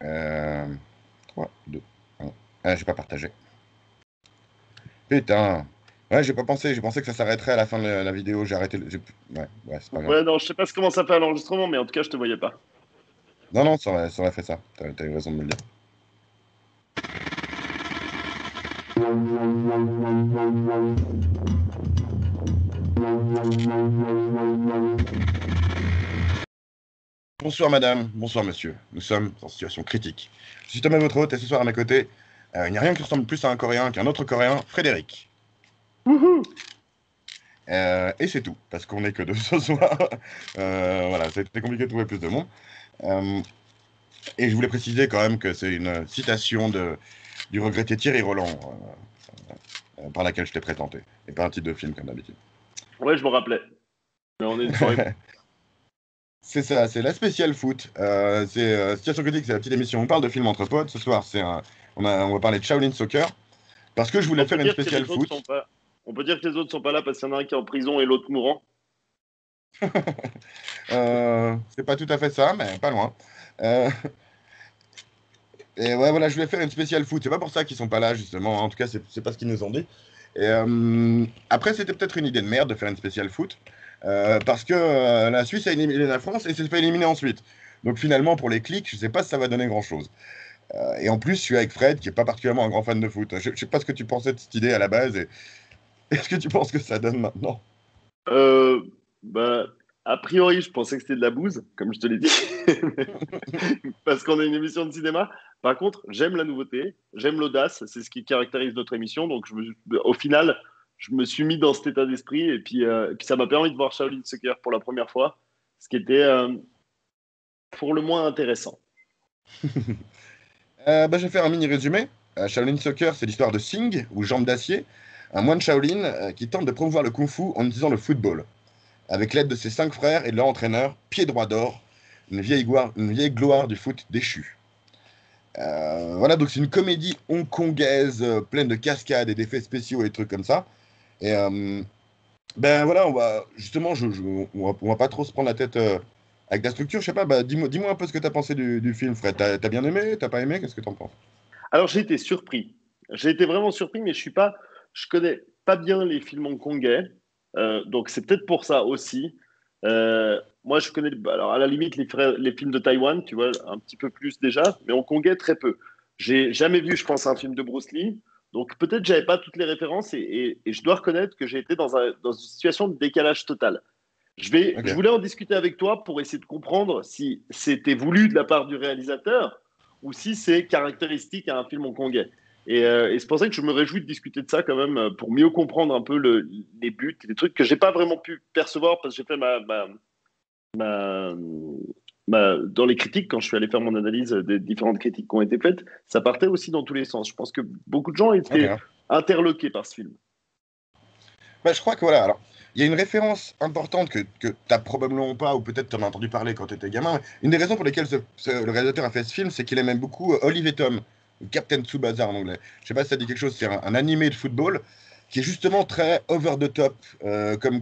Euh, 3, 2, 1. Ah, j'ai pas partagé. Putain. Ouais, j'ai pas pensé. J'ai pensé que ça s'arrêterait à la fin de la vidéo. J'ai arrêté. Ouais, c'est pas grave. Ouais, non, je sais pas comment ça fait à l'enregistrement, mais en tout cas, je te voyais pas. Non, ça aurait fait ça. T'as eu raison de me le dire. Bonsoir madame, bonsoir monsieur. Nous sommes en situation critique. Je suis Thomas, votre hôte, et ce soir à mes côtés, il n'y a rien qui ressemble plus à un Coréen qu'un autre Coréen, Frédéric. Wouhou! Et c'est tout, parce qu'on n'est que deux ce soir. Voilà, c'était compliqué de trouver plus de monde. Euh, et je voulais préciser quand même que c'est une citation du regretté Thierry Roland, par laquelle je t'ai présenté, et pas un titre de film comme d'habitude. Ouais, je me rappelais. Mais on est une soirée. C'est ça, c'est la spéciale foot. C'est Situation critique, c'est la petite émission. On parle de films entre potes. Ce soir, on va parler de Shaolin Soccer. Parce que je voulais On peut faire une dire que spéciale les autres foot. sont pas. On peut dire que les autres sont pas là parce qu'il y en a un qui est en prison et l'autre mourant. C'est pas tout à fait ça, mais pas loin. Euh, et ouais, voilà, je voulais faire une spéciale foot. C'est pas pour ça qu'ils sont pas là, justement. En tout cas, c'est pas ce qu'ils nous ont dit. Et après, c'était peut-être une idée de merde de faire une spéciale foot. Parce que la Suisse a éliminé la France et s'est fait éliminer ensuite. Donc finalement, pour les clics, je sais pas si ça va donner grand-chose. Et en plus, je suis avec Fred, qui est pas particulièrement un grand fan de foot. Je sais pas ce que tu pensais de cette idée à la base, et est-ce que tu penses que ça donne maintenant? Euh, bah, a priori, je pensais que c'était de la bouse, comme je te l'ai dit, parce qu'on a une émission de cinéma. Par contre, j'aime la nouveauté, j'aime l'audace, c'est ce qui caractérise notre émission. Donc, au final, je me suis mis dans cet état d'esprit et puis ça m'a permis de voir Shaolin Soccer pour la première fois, ce qui était pour le moins intéressant. Bah, je vais faire un mini résumé. Shaolin Soccer, c'est l'histoire de Singh, ou Jambe d'Acier, un moine Shaolin qui tente de promouvoir le kung-fu en utilisant le football, avec l'aide de ses 5 frères et de leur entraîneur, Pied Droit d'Or, une vieille gloire du foot déchu. Voilà, donc c'est une comédie hongkongaise pleine de cascades et d'effets spéciaux et des trucs comme ça. Et ben voilà, on va pas trop se prendre la tête avec la structure. Je sais pas, bah, dis-moi un peu ce que t'as pensé du film, Fred. T'as bien aimé? T'as pas aimé? Qu'est-ce que t'en penses? Alors, j'ai été surpris. J'ai été vraiment surpris, mais je connais pas bien les films hongkongais. Donc, c'est peut-être pour ça aussi. Moi, je connais, alors à la limite, les films de Taïwan, tu vois, un petit peu plus déjà, mais hongkongais, très peu. J'ai jamais vu, je pense, un film de Bruce Lee. Donc, peut-être j'avais pas toutes les références et je dois reconnaître que j'ai été dans une situation de décalage total. Je Ok. voulais en discuter avec toi pour essayer de comprendre si c'était voulu de la part du réalisateur ou si c'est caractéristique à un film hongkongais. Et c'est pour ça que je me réjouis de discuter de ça quand même pour mieux comprendre un peu les buts, les trucs que j'ai pas vraiment pu percevoir parce que j'ai fait ma, dans les critiques, quand je suis allé faire mon analyse des différentes critiques qui ont été faites, ça partait aussi dans tous les sens. Je pense que beaucoup de gens étaient Ok. interloqués par ce film. Bah, je crois que voilà. Alors, il y a une référence importante que t'as probablement pas, ou peut-être t'en as entendu parler quand t'étais gamin. Une des raisons pour lesquelles le réalisateur a fait ce film, c'est qu'il aime beaucoup Olive et Tom, ou Captain Tsubasa en anglais. Je sais pas si ça dit quelque chose. C'est un animé de football qui est justement très over the top, comme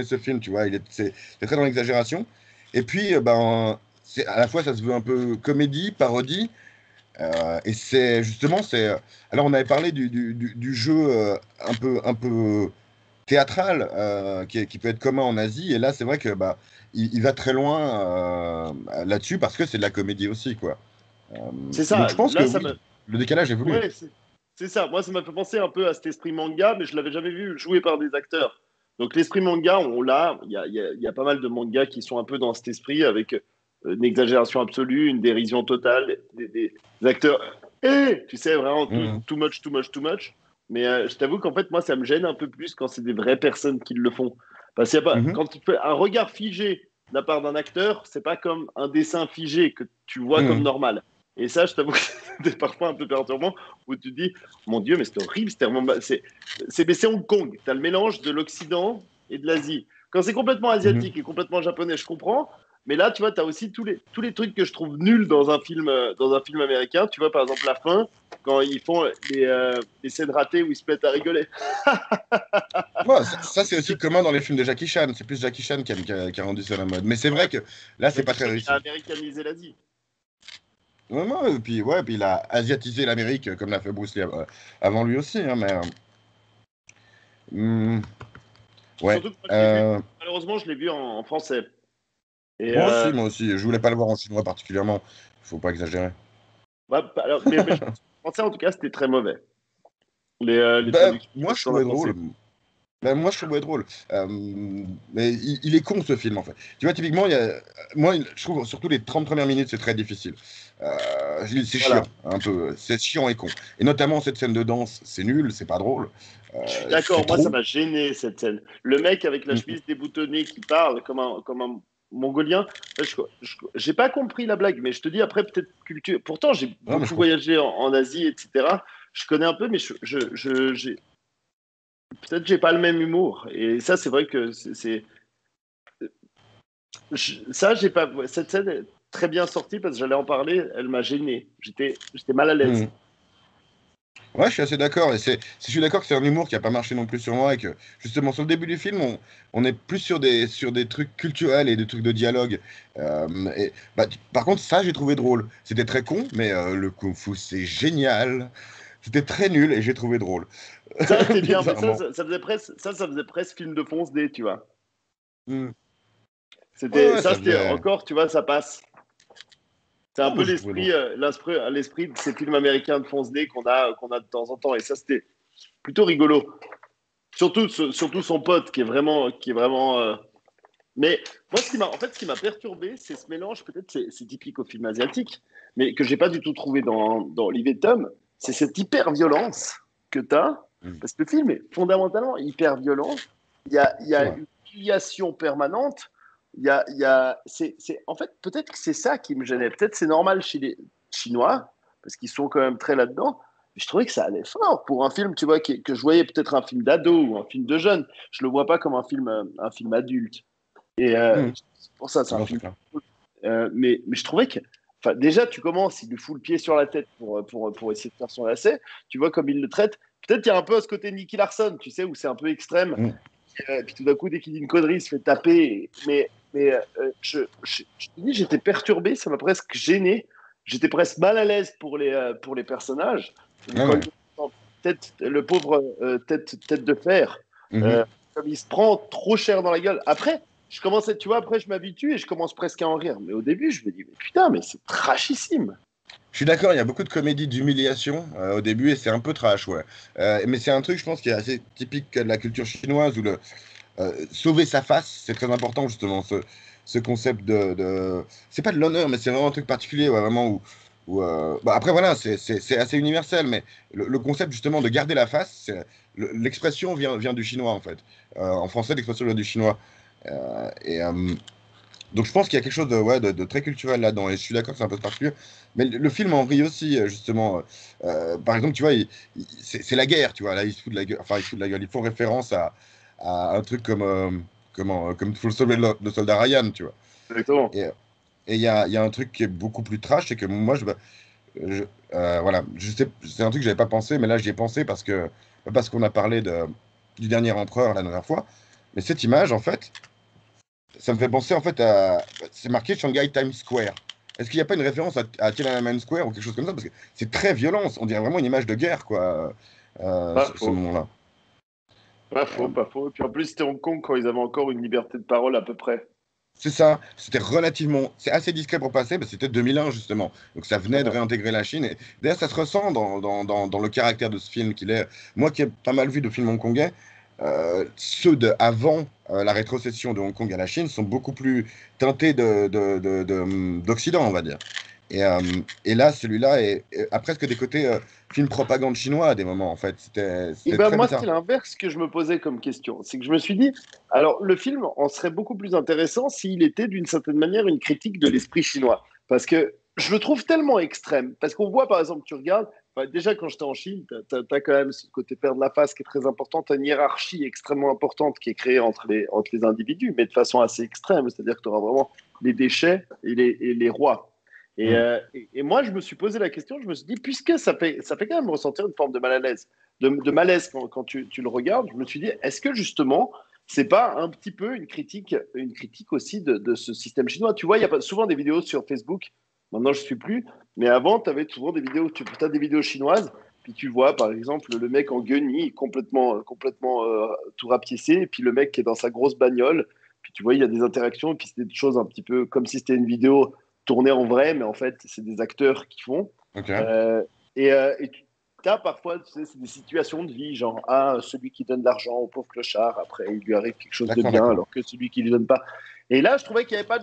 ce film, tu vois. C'est très dans l'exagération. Et puis, à la fois, ça se veut un peu comédie, parodie. Et c'est justement, alors on avait parlé du jeu un peu théâtral qui peut être commun en Asie. Et là, c'est vrai que il va très loin là-dessus parce que c'est de la comédie aussi, quoi. Euh, C'est donc ça. je pense que Là, ça oui, me, le décalage est voulu. Ouais, c'est ça. Moi, ça m'a fait penser un peu à cet esprit manga, mais je l'avais jamais vu joué par des acteurs. Donc, l'esprit manga, on l'a. Il y a pas mal de mangas qui sont un peu dans cet esprit, avec une exagération absolue, une dérision totale, des acteurs. Tu sais, vraiment Mhm. too much, too much, too much. Mais je t'avoue qu'en fait, moi, ça me gêne un peu plus quand c'est des vraies personnes qui le font. Parce qu'il y a pas, Mhm. quand tu fais un regard figé de la part d'un acteur, c'est pas comme un dessin figé que tu vois comme Mhm. normal. Et ça, je t'avoue que c'est parfois un peu perturbant où tu te dis, mon Dieu, mais c'est horrible, c'est Hong Kong. Tu as le mélange de l'Occident et de l'Asie. Quand c'est complètement Mhm. asiatique et complètement japonais, je comprends. Mais là, tu vois, tu as aussi tous les trucs que je trouve nuls dans un film américain. Tu vois, par exemple, la fin, quand ils font les scènes ratées où ils se mettent à rigoler. Ouais, ça, c'est aussi commun dans les films de Jackie Chan. C'est plus Jackie Chan qui a rendu ça à la mode. Mais c'est vrai Ouais, que là, c'est pas Jackie très Chan, il a réussi. américanisé l'Asie. Vraiment, et puis, ouais, puis il a asiatisé l'Amérique comme l'a fait Bruce Lee avant lui aussi. Hein, mais, hmm, ouais. Surtout que moi, je l'ai vu, malheureusement, je l'ai vu en français. Et Moi aussi, moi aussi. Je voulais pas le voir en chinois particulièrement. Faut pas exagérer. alors, mais je pense qu'en français, en tout cas, c'était très mauvais. Les Ben, traductions, je sais moi, pas je si t'en as trouvais pensé. drôle. Ben, moi, je trouvais drôle. Mais il est con, ce film, en fait. Tu vois, typiquement, moi, je trouve, surtout les 30 premières minutes, c'est très difficile. C'est chiant, Voilà. un peu. C'est chiant et con. Et notamment, cette scène de danse, c'est nul, c'est pas drôle. Je suis C'est d'accord, moi, ça trop. m'a gêné, cette scène. Le mec avec la Mm, chemise déboutonnée qui parle comme un Mongolien, j'ai pas compris la blague, mais je te dis, après, peut-être culture. Pourtant, j'ai non, mais je beaucoup comprends. voyagé en Asie, etc. Je connais un peu, mais peut-être j'ai pas le même humour. Et ça, c'est vrai que ça, j'ai pas. Cette scène est très bien sortie parce que j'allais en parler. Elle m'a gêné. J'étais mal à l'aise. Mm. Ouais, je suis assez d'accord. Je suis d'accord que c'est un humour qui a pas marché non plus sur moi et que, justement, sur le début du film, on est plus sur des trucs culturels et des trucs de dialogue. Par contre, ça, j'ai trouvé drôle. C'était très con, mais le kung-fu, c'est génial. C'était très nul et j'ai trouvé drôle. Ça, c'était bien, mais Bizarrement. ça faisait presque film de fonce D, tu vois. Mm. Ouais, ouais, ça C'était faisait. encore, tu vois, ça passe. C'est un Non, peu moi, j'ai trouvé drôle. l'esprit de ces films américains de fonce D qu'on a de temps en temps. Et ça, c'était plutôt rigolo. Surtout son pote qui est vraiment. Mais moi, ce qui m'a perturbé, c'est ce mélange. Peut-être c'est typique au film asiatique, mais que j'ai pas du tout trouvé dans Olivier Tom. C'est cette hyper violence que tu as, Mm. parce que le film est fondamentalement hyper violent. Il y C'est a vrai. une filiation permanente. En fait, peut-être que c'est ça qui me gênait. Peut-être c'est normal chez les Chinois, parce qu'ils sont quand même très là-dedans. Mais je trouvais que ça allait fort pour un film, tu vois, que je voyais peut-être un film d'ado ou un film de jeune. Je le vois pas comme un film adulte. Et Mm. c'est pour ça, c'est un Non, c'est film. clair. Mais je trouvais que. Enfin, déjà, tu commences, il lui fout le pied sur la tête pour essayer de faire son lacet. Tu vois comme il le traite. Peut-être qu'il y a un peu ce côté Nicky Larson, tu sais, où c'est un peu extrême. Mm. Et puis tout d'un coup, dès qu'il dit une connerie, il se fait taper. Je te dis, j'étais perturbé, ça m'a presque gêné. J'étais presque mal à l'aise pour les personnages. Ah Quand il ouais. le pauvre tête de fer, Mhm. euh, comme il se prend trop cher dans la gueule. Après, je commençais, tu vois, après je m'habitue et je commence presque à en rire. Mais au début, je me dis, mais putain, mais c'est trashissime. Je suis d'accord, il y a beaucoup de comédies d'humiliation au début et c'est un peu trash, ouais. Mais c'est un truc, je pense, qui est assez typique de la culture chinoise où sauver sa face, c'est très important justement, ce concept c'est pas de l'honneur, mais c'est vraiment un truc particulier, ouais, vraiment après voilà, c'est assez universel, mais le concept justement de garder la face, l'expression vient du chinois en fait. En français, l'expression vient du chinois. Euh, et, euh, donc je pense qu'il y a quelque chose ouais, de très culturel là-dedans, et je suis d'accord que c'est un peu particulier. Mais le film en rit aussi, justement. Par exemple, tu vois, c'est la guerre, tu vois. Là, il se fout de la gueule. Enfin, il se fout de la gueule. Ils font référence à un truc comme Faut sauver le soldat Ryan, tu vois. Exactement. Et il y a un truc qui est beaucoup plus trash, c'est que moi, je- voilà, c'est un truc que j'avais pas pensé, mais là, j'y ai pensé parce qu'on a parlé du dernier empereur la dernière fois. Mais cette image, en fait, ça me fait penser en fait à. C'est marqué Shanghai Times Square. Est-ce qu'il n'y a pas une référence à Tiananmen Square ou quelque chose comme ça? Parce que c'est très violent, on dirait vraiment une image de guerre, quoi, Pas ce faux. moment-là. Pas Euh, faux, pas faux. Et puis en plus, c'était Hong Kong quand ils avaient encore une liberté de parole à peu près. c'est ça, c'était relativement. C'est assez discret pour passer, parce que c'était 2001 justement. Donc ça venait de Ouais. réintégrer la Chine. Et d'ailleurs, ça se ressent dans le caractère de ce film qu'il est. Moi qui ai pas mal vu de films hongkongais, ceux de avant la rétrocession de Hong Kong à la Chine sont beaucoup plus teintés d'Occident, on va dire. Et, et là, celui-là a presque des côtés film propagande chinois à des moments, en fait. Et C'était ben très moi, bizarre. c'est l'inverse que je me posais comme question. C'est que je me suis dit, alors le film en serait beaucoup plus intéressant s'il était d'une certaine manière une critique de l'esprit chinois. Parce que je le trouve tellement extrême. Parce qu'on voit, par exemple, tu regardes, enfin, déjà quand j'étais en Chine, tu as, quand même ce côté perdre la face qui est très important. Tu as une hiérarchie extrêmement importante qui est créée entre les individus, mais de façon assez extrême. C'est-à-dire que tu auras vraiment les déchets et les rois. Hmm. Et moi, je me suis posé la question, je me suis dit, puisque ça fait quand même ressentir une forme de mal à l'aise de malaise quand tu le regardes, je me suis dit, est-ce que justement, c'est pas un petit peu une critique aussi de ce système chinois? Tu vois, il y a souvent des vidéos sur Facebook. Maintenant, je suis plus. Mais avant, tu avais souvent des vidéos, tu as des vidéos chinoises, puis tu vois, par exemple, le mec en guenille, complètement tout rapiécé, et puis le mec qui est dans sa grosse bagnole, puis tu vois, il y a des interactions, et puis c'est des choses un petit peu comme si c'était une vidéo tournée en vrai, mais en fait, c'est des acteurs qui font. Ok. Et tu as parfois, tu sais, c'est des situations de vie, genre, ah, celui qui donne de l'argent au pauvre clochard, après, il lui arrive quelque chose de D'accord, bien, d'accord. alors que celui qui lui donne pas. Et là, je trouvais qu'il y avait pas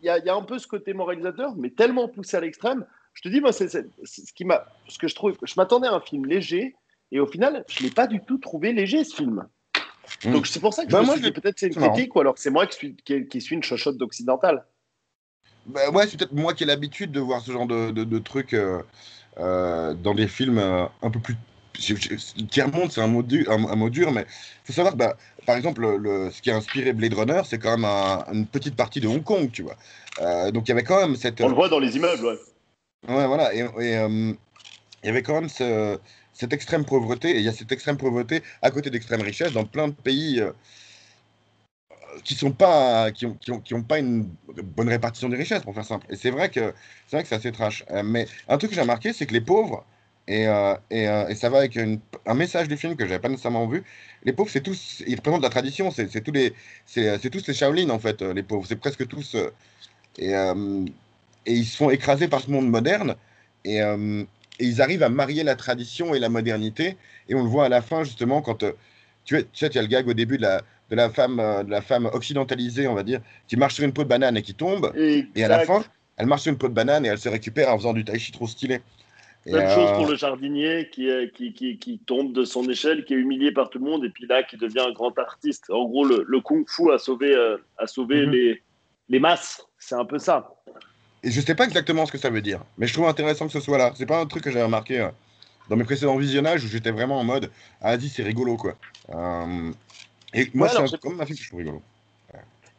il y a un peu ce côté moralisateur, mais tellement poussé à l'extrême. Je te dis, moi, ce que je trouve, je m'attendais à un film léger, et au final, je l'ai pas du tout trouvé léger, ce film. Hmm. Donc, c'est pour ça que je Bah, me moi, suis dit, peut-être c'est une c'est marrant. critique, ou alors c'est moi qui suis une chochotte d'occidental. Bah, ouais, c'est peut-être moi qui ai l'habitude de voir ce genre de trucs dans des films un peu plus. Tiers-monde, c'est un mot dur, mais il faut savoir que, bah, par exemple, ce qui a inspiré Blade Runner, c'est quand même une petite partie de Hong Kong, tu vois. Donc il y avait quand même cette. On le voit dans les immeubles, ouais. Ouais, voilà. Il y avait quand même cette extrême pauvreté, et il y a cette extrême pauvreté à côté d'extrême richesse dans plein de pays qui ont pas une bonne répartition des richesses, pour faire simple. Et c'est vrai que c'est assez trash. Mais un truc que j'ai remarqué, c'est que les pauvres, et ça va avec un message du film que j'avais pas nécessairement vu, les pauvres, c'est tous, ils représentent la tradition, c'est tous les Shaolin, en fait, les pauvres. C'est presque tous. Et, euh, et ils se font écraser par ce monde moderne, et, euh, et ils arrivent à marier la tradition et la modernité. Et on le voit à la fin, justement, quand tu sais, tu as le gag au début de la femme occidentalisée, on va dire, qui marche sur une peau de banane et qui tombe. Et à la fin, Exact. elle marche sur une peau de banane et elle se récupère en faisant du tai chi trop stylé. Et Même chose pour le jardinier qui tombe de son échelle, qui est humilié par tout le monde, et puis là, qui devient un grand artiste. En gros, le kung-fu a sauvé Mhm. les masses. C'est un peu ça. Et je sais pas exactement ce que ça veut dire, mais je trouve intéressant que ce soit là. C'est pas un truc que j'avais remarqué dans mes précédents visionnages où j'étais vraiment en mode, ah, vas-y, c'est rigolo, quoi. Et moi, Ouais, c'est alors, comme un film que je trouve rigolo.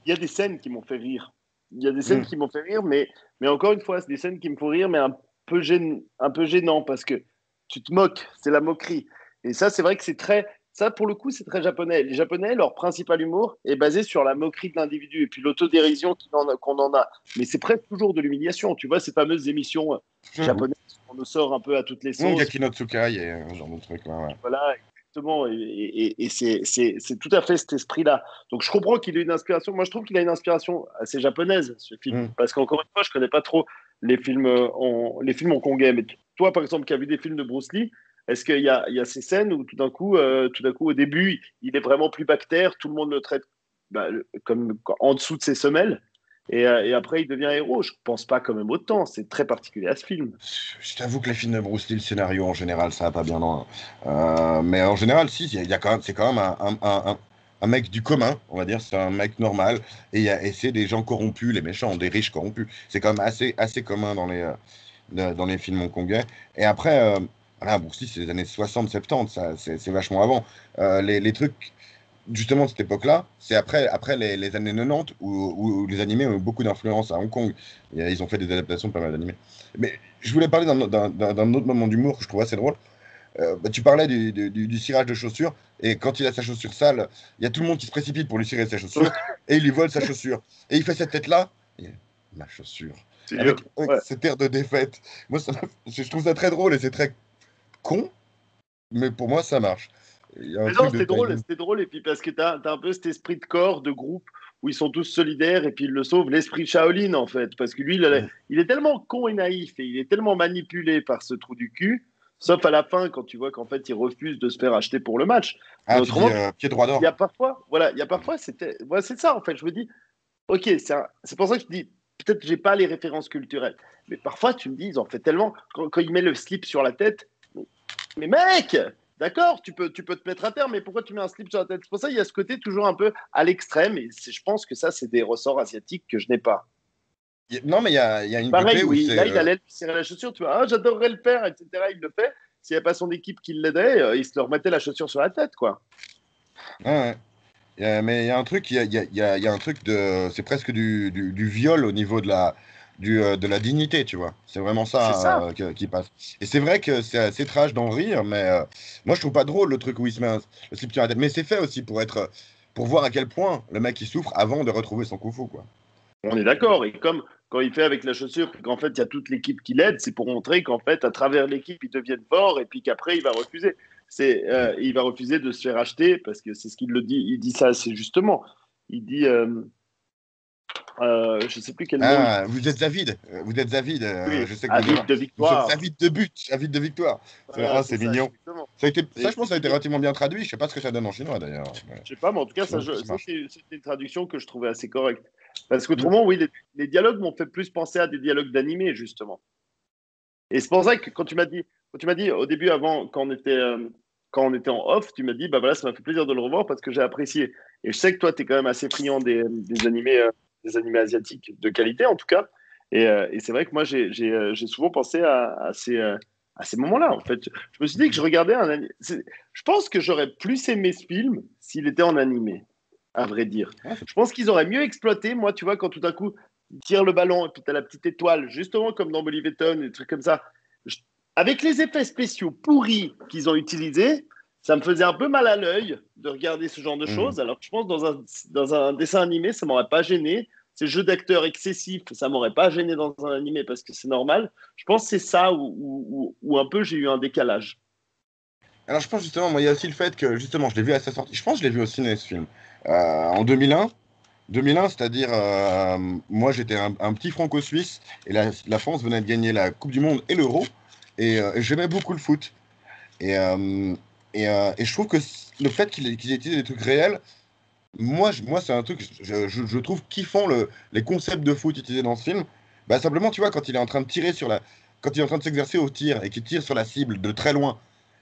il y a des scènes qui m'ont fait rire. Il y a des scènes Mm. qui m'ont fait rire, mais encore une fois, c'est des scènes qui me font rire, mais un peu gênant parce que tu te moques, c'est la moquerie. Et ça, c'est vrai que c'est très. Ça, pour le coup, c'est très japonais. Les Japonais, leur principal humour est basé sur la moquerie de l'individu et puis l'autodérision qu'on en a. Mais c'est presque toujours de l'humiliation. Tu vois, ces fameuses émissions J'avoue. japonaises, on nous sort un peu à toutes les Mm, sauces. Gaki no Tsukai et ce genre de truc, ouais, ouais. Voilà, exactement. Et c'est tout à fait cet esprit-là. Donc je comprends qu'il ait une inspiration. Moi, je trouve qu'il a une inspiration assez japonaise, ce film. Mm. Parce qu'encore une fois, je connais pas trop les films hongkongais. Mais toi, par exemple, qui as vu des films de Bruce Lee, est-ce il y a ces scènes où tout d'un coup, au début, il est vraiment plus bactère, tout le monde le traite bah, comme en dessous de ses semelles, et après, il devient héros. Je pense pas quand même autant. C'est très particulier à ce film. Je t'avoue que les films de Bruce Lee, le scénario en général, ça va pas bien loin. Mais en général, si, il y a quand même, c'est quand même un mec du commun, on va dire, c'est un mec normal, et c'est des gens corrompus, les méchants, des riches corrompus. C'est quand même assez commun dans les films hongkongais. Et après, voilà, Bruce Lee, c'est les années 60-70, ça, c'est vachement avant. Les trucs justement de cette époque-là, c'est après les années 90 où les animés ont eu beaucoup d'influence à Hong Kong. Et, ils ont fait des adaptations de pas mal d'animés. Mais je voulais parler d'un autre moment d'humour que je trouve assez drôle. Bah, tu parlais du cirage de chaussures, et quand il a sa chaussure sale, il y a tout le monde qui se précipite pour lui cirer sa chaussure, et il lui vole sa chaussure. Et il fait cette tête-là, et, ma chaussure, avec Ouais. cette air de défaite. Moi, je trouve ça très drôle et c'est très con, mais pour moi, ça marche. Il y a un Mais non, truc de timing. c'était drôle, et puis parce que t'as un peu cet esprit de corps, de groupe, où ils sont tous solidaires, et puis ils le sauvent, l'esprit Shaolin, en fait, parce que lui, Mm. il est tellement con et naïf, et il est tellement manipulé par ce trou du cul, sauf à la fin, quand tu vois qu'en fait, il refuse de se faire acheter pour le match. Mais Ah, tu dis autrement, pied droit il y d'or. a parfois, voilà, il y a parfois, c'est ça, en fait, je me dis, ok, c'est pour ça que je dis, peut-être que j'ai pas les références culturelles, mais parfois, tu me dis, ils en fait tellement, quand il met le slip sur la tête, mais mec, d'accord, tu peux te mettre à terre, mais pourquoi tu mets un slip sur la tête? C'est pour ça qu'il y a ce côté toujours un peu à l'extrême, et je pense que ça, c'est des ressorts asiatiques que je n'ai pas. Non, mais il y a une côté Pareil, où oui, c'est. là, il allait lui serrer la chaussure, tu vois, ah, j'adorerais le faire, etc. Il le fait. S'il n'y avait pas son équipe qui l'aidait, il se leur mettait la chaussure sur la tête, quoi. Ouais, ouais. Mais il y a un truc, il y a un truc de. C'est presque du viol au niveau de la dignité, tu vois. C'est vraiment C'est ça ça. qui passe. Et c'est vrai que c'est assez trash d'en rire, mais moi, je trouve pas drôle le truc où il se met le slip sur la tête. Mais c'est fait aussi pour voir à quel point le mec il souffre avant de retrouver son kung-fu, quoi. On est d'accord. Et comme quand il fait avec la chaussure, puis qu'en fait, il y a toute l'équipe qui l'aide, c'est pour montrer qu'en fait, à travers l'équipe, ils deviennent forts et puis qu'après, il va refuser. Il va refuser de se faire acheter parce que c'est ce qu'il le dit. Il dit ça assez justement. Il dit, je ne sais plus quel mot. Ah, vous êtes avide. Oui, Je sais que avide de vous êtes victoire. avide de but, avide de victoire. Voilà, c'est C'est ça, mignon. exactement. Ça, Et je pense, que ça a été relativement bien traduit. Je sais pas ce que ça donne en chinois d'ailleurs. je sais pas, mais en tout cas, Je sais pas si ça marche. c'était une traduction que je trouvais assez correcte. Parce Mm. qu'autrement, oui, les dialogues m'ont fait plus penser à des dialogues d'animé, justement. Et c'est pour ça que quand tu m'as dit au début, avant, quand on était en off, tu m'as dit, bah voilà, ça m'a fait plaisir de le revoir parce que j'ai apprécié. Et je sais que toi, tu es quand même assez friand des animés asiatiques de qualité, en tout cas. Et c'est vrai que moi, j'ai souvent pensé à ces moments-là, en fait. Je me suis dit que je regardais un animé. Je pense que j'aurais plus aimé ce film s'il était en animé, à vrai dire. Ouais, Je pense qu'ils auraient mieux exploité, moi, tu vois, quand tout à coup, il tire le ballon et puis tu as la petite étoile, justement comme dans Boliveton, des trucs comme ça. Je- Avec les effets spéciaux pourris qu'ils ont utilisés, ça me faisait un peu mal à l'œil de regarder ce genre de mm. choses. Alors que je pense que dans un dessin animé, ça m'aurait pas gêné. Ces jeux d'acteurs excessifs, ça m'aurait pas gêné dans un animé parce que c'est normal. Je pense que c'est ça où un peu j'ai eu un décalage. Alors je pense justement, moi, il y a aussi le fait que justement, je l'ai vu à sa sortie. Je pense que je l'ai vu au ciné ce film. En 2001. 2001, c'est-à-dire, moi j'étais un petit franco-suisse et la France venait de gagner la Coupe du Monde et l'Euro et j'aimais beaucoup le foot. Et, et je trouve que le fait qu'ils aient utilisé des trucs réels, moi c'est un truc, je trouve kiffant les concepts de foot utilisés dans ce film. Bah, simplement, tu vois, quand il est en train de tirer quand il est en train de s'exercer au tir et qu'il tire sur la cible de très loin,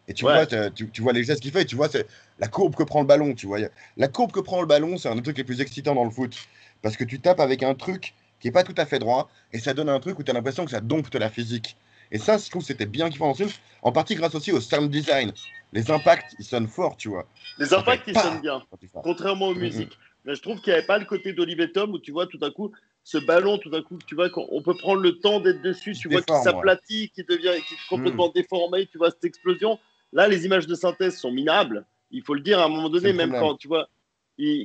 et tu vois, Ouais, tu vois les gestes qu'il fait, et tu vois c'est la courbe que prend le ballon, tu vois. La courbe que prend le ballon, c'est un des trucs les plus excitants dans le foot. Parce que tu tapes avec un truc qui est pas tout à fait droit, et ça donne un truc où tu as l'impression que ça dompte la physique. Et ça, je trouve que c'était bien kiffant dans ce film, en partie grâce aussi au sound design. Les impacts, ils sonnent fort, tu vois. les Ça fait impacts, ils sonnent pas bien, quand tu frappes. contrairement aux Mm, mm. musiques. Mais je trouve qu'il n'y avait pas le côté d'Olivier Tom où tu vois tout à coup ce ballon, tout à coup, tu vois qu'on peut prendre le temps d'être dessus, Il se tu vois qu'il déforme, ouais. s'aplatit, qui est Mm. complètement déformé, tu vois cette explosion. Là, les images de synthèse sont minables. Il faut le dire à un moment C'est donné, le même problème. quand tu vois,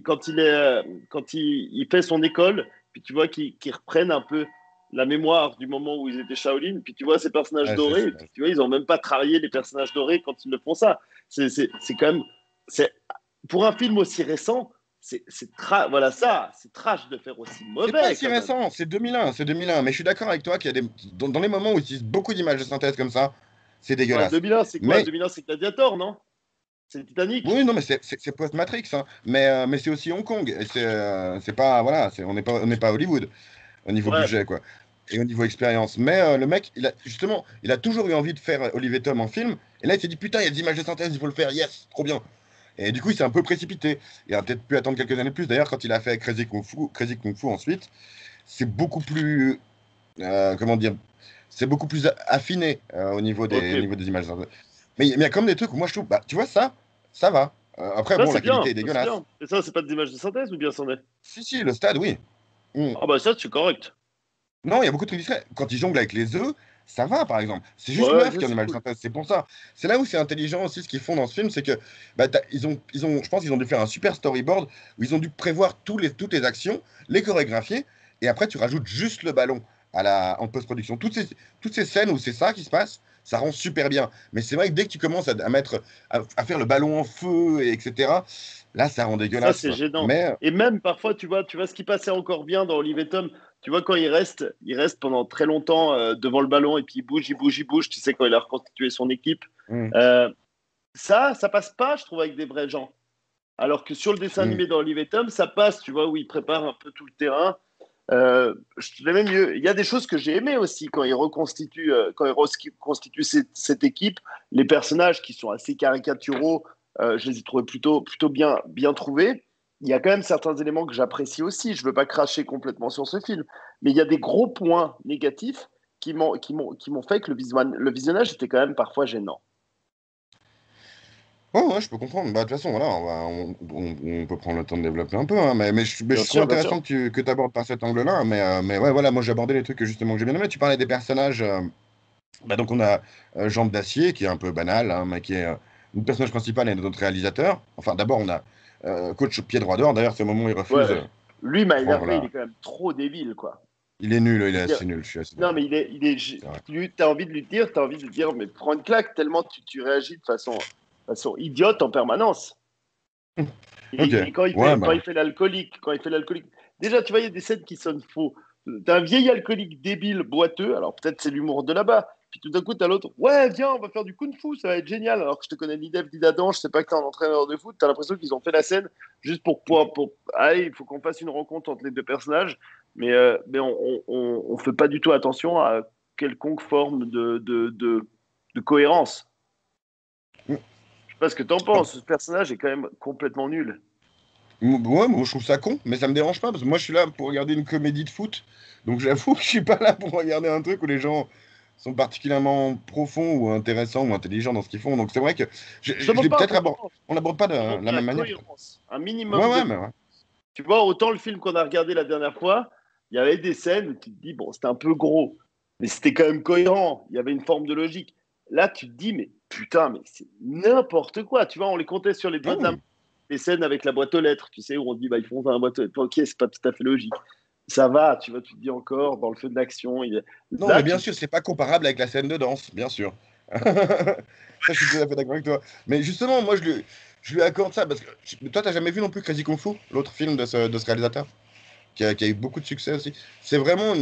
quand il fait son école, puis tu vois qu'ils reprennent un peu la mémoire du moment où ils étaient Shaolin, puis tu vois ces personnages Ouais, dorés, et puis tu vois, ils n'ont même pas travaillé les personnages dorés quand ils le font ça. C'est quand même, c'est pour un film aussi récent, voilà ça, c'est trash de faire aussi c'est pas mauvais si quand même. récent, c'est 2001. Mais je suis d'accord avec toi qu'il y a dans les moments où ils utilisent beaucoup d'images de synthèse comme ça, c'est Ouais, dégueulasse. 2001, c'est quoi? Mais 2001, c'est Gladiator, non? C'est Titanic. oui, non, mais c'est post-Matrix, hein. Mais c'est aussi Hong Kong. Et c'est pas, voilà, on n'est pas Hollywood au niveau Ouais, budget, quoi. Et au niveau expérience. Mais le mec, justement, il a toujours eu envie de faire Olivier Tom en film. Et là, il s'est dit, putain, il y a des images de synthèse, il faut le faire, yes, trop bien. Et du coup, il s'est un peu précipité. Il a peut-être pu attendre quelques années de plus. D'ailleurs, quand il a fait Crazy Kung Fu ensuite, c'est beaucoup plus, comment dire, c'est beaucoup plus affiné ok. au niveau des images. Mais il y a comme des trucs où moi je trouve, bah, tu vois, ça va. Après, Ça, bon, c'est la qualité bien. est Ça, c'est dégueulasse. bien. Et ça, c'est pas des images de synthèse ou bien c'en est? Si, si, le stade, oui. Mm. Ah bah ça, c'est correct. Non, il y a beaucoup de trucs discrets. Quand ils jonglent avec les œufs, ça va, par exemple. C'est juste Ouais, l'œuf ça, qui a une c'est image de cool. synthèse. C'est pour ça. C'est là où c'est intelligent aussi ce qu'ils font dans ce film, c'est que bah, je pense qu'ils ont dû faire un super storyboard où ils ont dû prévoir toutes les actions, les chorégraphier, et après tu rajoutes juste le ballon en post-production. Toutes ces scènes où c'est ça qui se passe, ça rend super bien. Mais c'est vrai que dès que tu commences à faire le ballon en feu, etc., là, ça rend Ça, dégueulasse, c'est quoi. gênant. Mais Et même parfois, tu vois ce qui passait encore bien dans Olivier Tom, tu vois quand il reste pendant très longtemps devant le ballon et puis il bouge, il bouge, il bouge, tu sais, quand il a reconstitué son équipe. hum, Euh, ça passe pas, je trouve, avec des vrais gens. Alors que sur le dessin hum, animé dans Olivier Tom, ça passe, tu vois, où il prépare un peu tout le terrain. Je te même mieux. Il y a des choses que j'ai aimées aussi quand il reconstitue cette équipe. Les personnages qui sont assez caricaturaux, je les ai trouvés plutôt bien trouvés. Il y a quand même certains éléments que j'apprécie aussi. Je ne veux pas cracher complètement sur ce film, mais il y a des gros points négatifs qui m'ont fait que le visionnage était quand même parfois gênant. ouais, ouais, je peux comprendre. Bah, de toute façon, voilà, on peut prendre le temps de développer un peu, hein, mais Bien je trouve sûr, bien sûr. intéressant que tu abordes par cet angle-là. Mais ouais, voilà, moi j'ai abordé les trucs que justement que j'ai bien aimé. Tu parlais des personnages. Bah, donc on a Jambe d'Acier, qui est un peu banal, hein, mais qui est le personnage principal et notre réalisateur. Enfin, d'abord, on a Coach Pied Droit d'Or. D'ailleurs, c'est le moment où il refuse Ouais. Lui m'a prendre énervé, il la. est quand même trop débile, quoi. Il est nul, il est Je veux dire, assez nul, je suis assez non, d'accord. mais C'est vrai. tu as envie de lui dire, t'as envie de lui dire, mais prends une claque, tellement tu réagis de façon idiote en permanence. Ok, Et ouais, quand bah. il fait l'alcoolique, déjà, tu vois, il y a des scènes qui sonnent faux. T'as un vieil alcoolique débile, boiteux, alors peut-être c'est l'humour de là-bas. Puis tout d'un coup, t'as l'autre, ouais, viens, on va faire du kung-fu, ça va être génial. Alors que je te connais ni d'Ève ni d'Adam, je sais pas que t'es un entraîneur de foot, t'as l'impression qu'ils ont fait la scène juste allez, il faut qu'on fasse une rencontre entre les deux personnages, mais on fait pas du tout attention à quelconque forme de cohérence. Je sais pas ce que t'en penses, ce personnage est quand même complètement nul. Ouais, moi je trouve ça con, mais ça me dérange pas parce que moi je suis là pour regarder une comédie de foot. Donc j'avoue que je suis pas là pour regarder un truc où les gens sont particulièrement profonds ou intéressants ou intelligents dans ce qu'ils font. Donc c'est vrai que Je je demande l'ai pas peut-être abordé. intelligence, On l'aborde pas de je demande de la la même manière. cohérence, un Ouais, minimum de ouais, mais cohérence. ouais. Tu vois, autant le film qu'on a regardé la dernière fois, il y avait des scènes où tu te dis, bon, c'était un peu gros, mais c'était quand même cohérent, il y avait une forme de logique. Là, tu te dis, mais putain, mais c'est n'importe quoi. Tu vois, on les comptait sur les doigts de la main. Non, Les scènes avec la boîte aux lettres, tu sais, où on dit, bah, ils font un boîte aux lettres. Ok, c'est pas tout à fait logique. Ça va, tu vois, tu te dis encore, dans le feu de l'action. non, Là, mais tu bien te sûr, c'est pas comparable avec la scène de danse, bien sûr. Ça, je suis tout à fait d'accord avec toi. Mais justement, moi je lui accorde ça parce que toi, t'as jamais vu non plus Crazy Kung Fu, l'autre film de ce réalisateur, qui a eu beaucoup de succès aussi. C'est vraiment